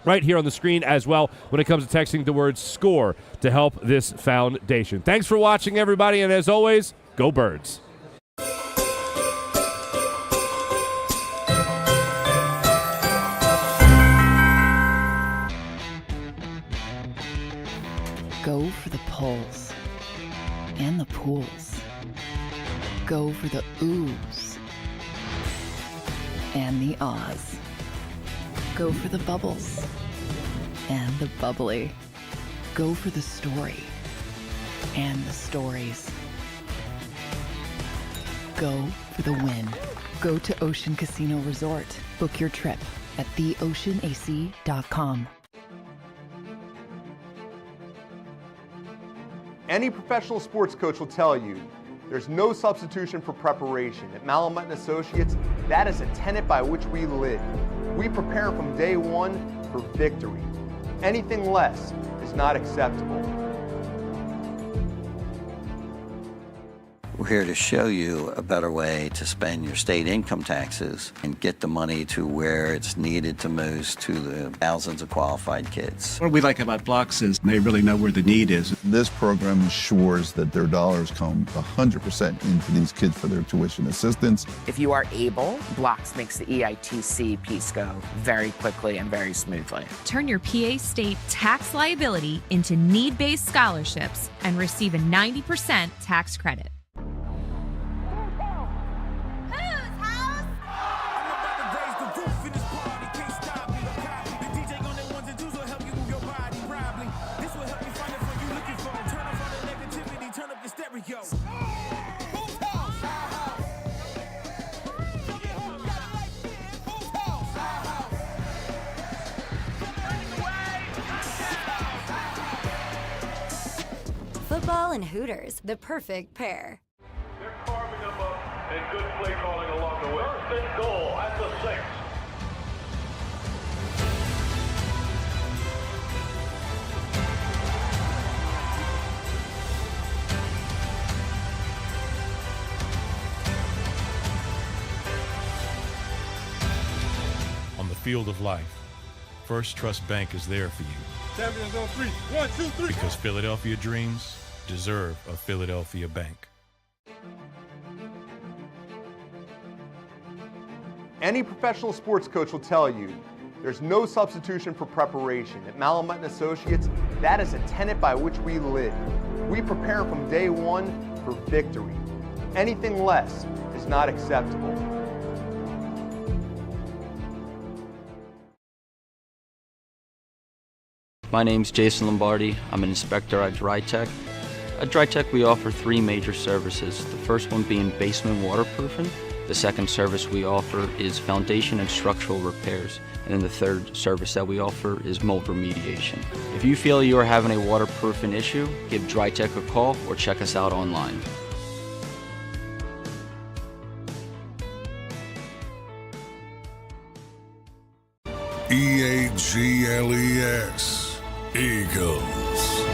right here on the screen as well when it comes to texting the word SCORE to help this foundation. Thanks for watching, everybody, and as always, go Birds.
Go for the poles and the pools. Go for the oohs and the ahs. Go for the bubbles and the bubbly. Go for the story and the stories. Go for the win. Go to Ocean Casino Resort. Book your trip at theoceanac.com.
Any professional sports coach will tell you there's no substitution for preparation. At Malamut Associates, that is a tenet by which we live. We prepare from day one for victory. Anything less is not acceptable.
We're here to show you a better way to spend your state income taxes and get the money to where it's needed to most to the thousands of qualified kids.
What we like about Blocks is they really know where the need is.
This program ensures that their dollars come 100% into these kids for their tuition assistance.
If you are able, Blocks makes the EITC piece go very quickly and very smoothly.
Turn your PA State tax liability into need-based scholarships and receive a 90% tax credit.
Football and Hooters, the perfect pair.
They're carving them up and good play calling along the way. First and goal at the 6.
On the field of life, First Trust Bank is there for you.
Champions on 3. 1, 2, 3.
Because Philadelphia dreams deserve a Philadelphia bank.
Any professional sports coach will tell you there's no substitution for preparation. At Malamut Associates, that is a tenet by which we live. We prepare from day one for victory. Anything less is not acceptable.
My name's Jason Lombardi. I'm an inspector at DryTech. At DryTech, we offer three major services. The first one being basement waterproofing. The second service we offer is foundation and structural repairs. And then the third service that we offer is mold remediation. If you feel you are having a waterproofing issue, give DryTech a call or check us out online.
EAGLES, Eagles.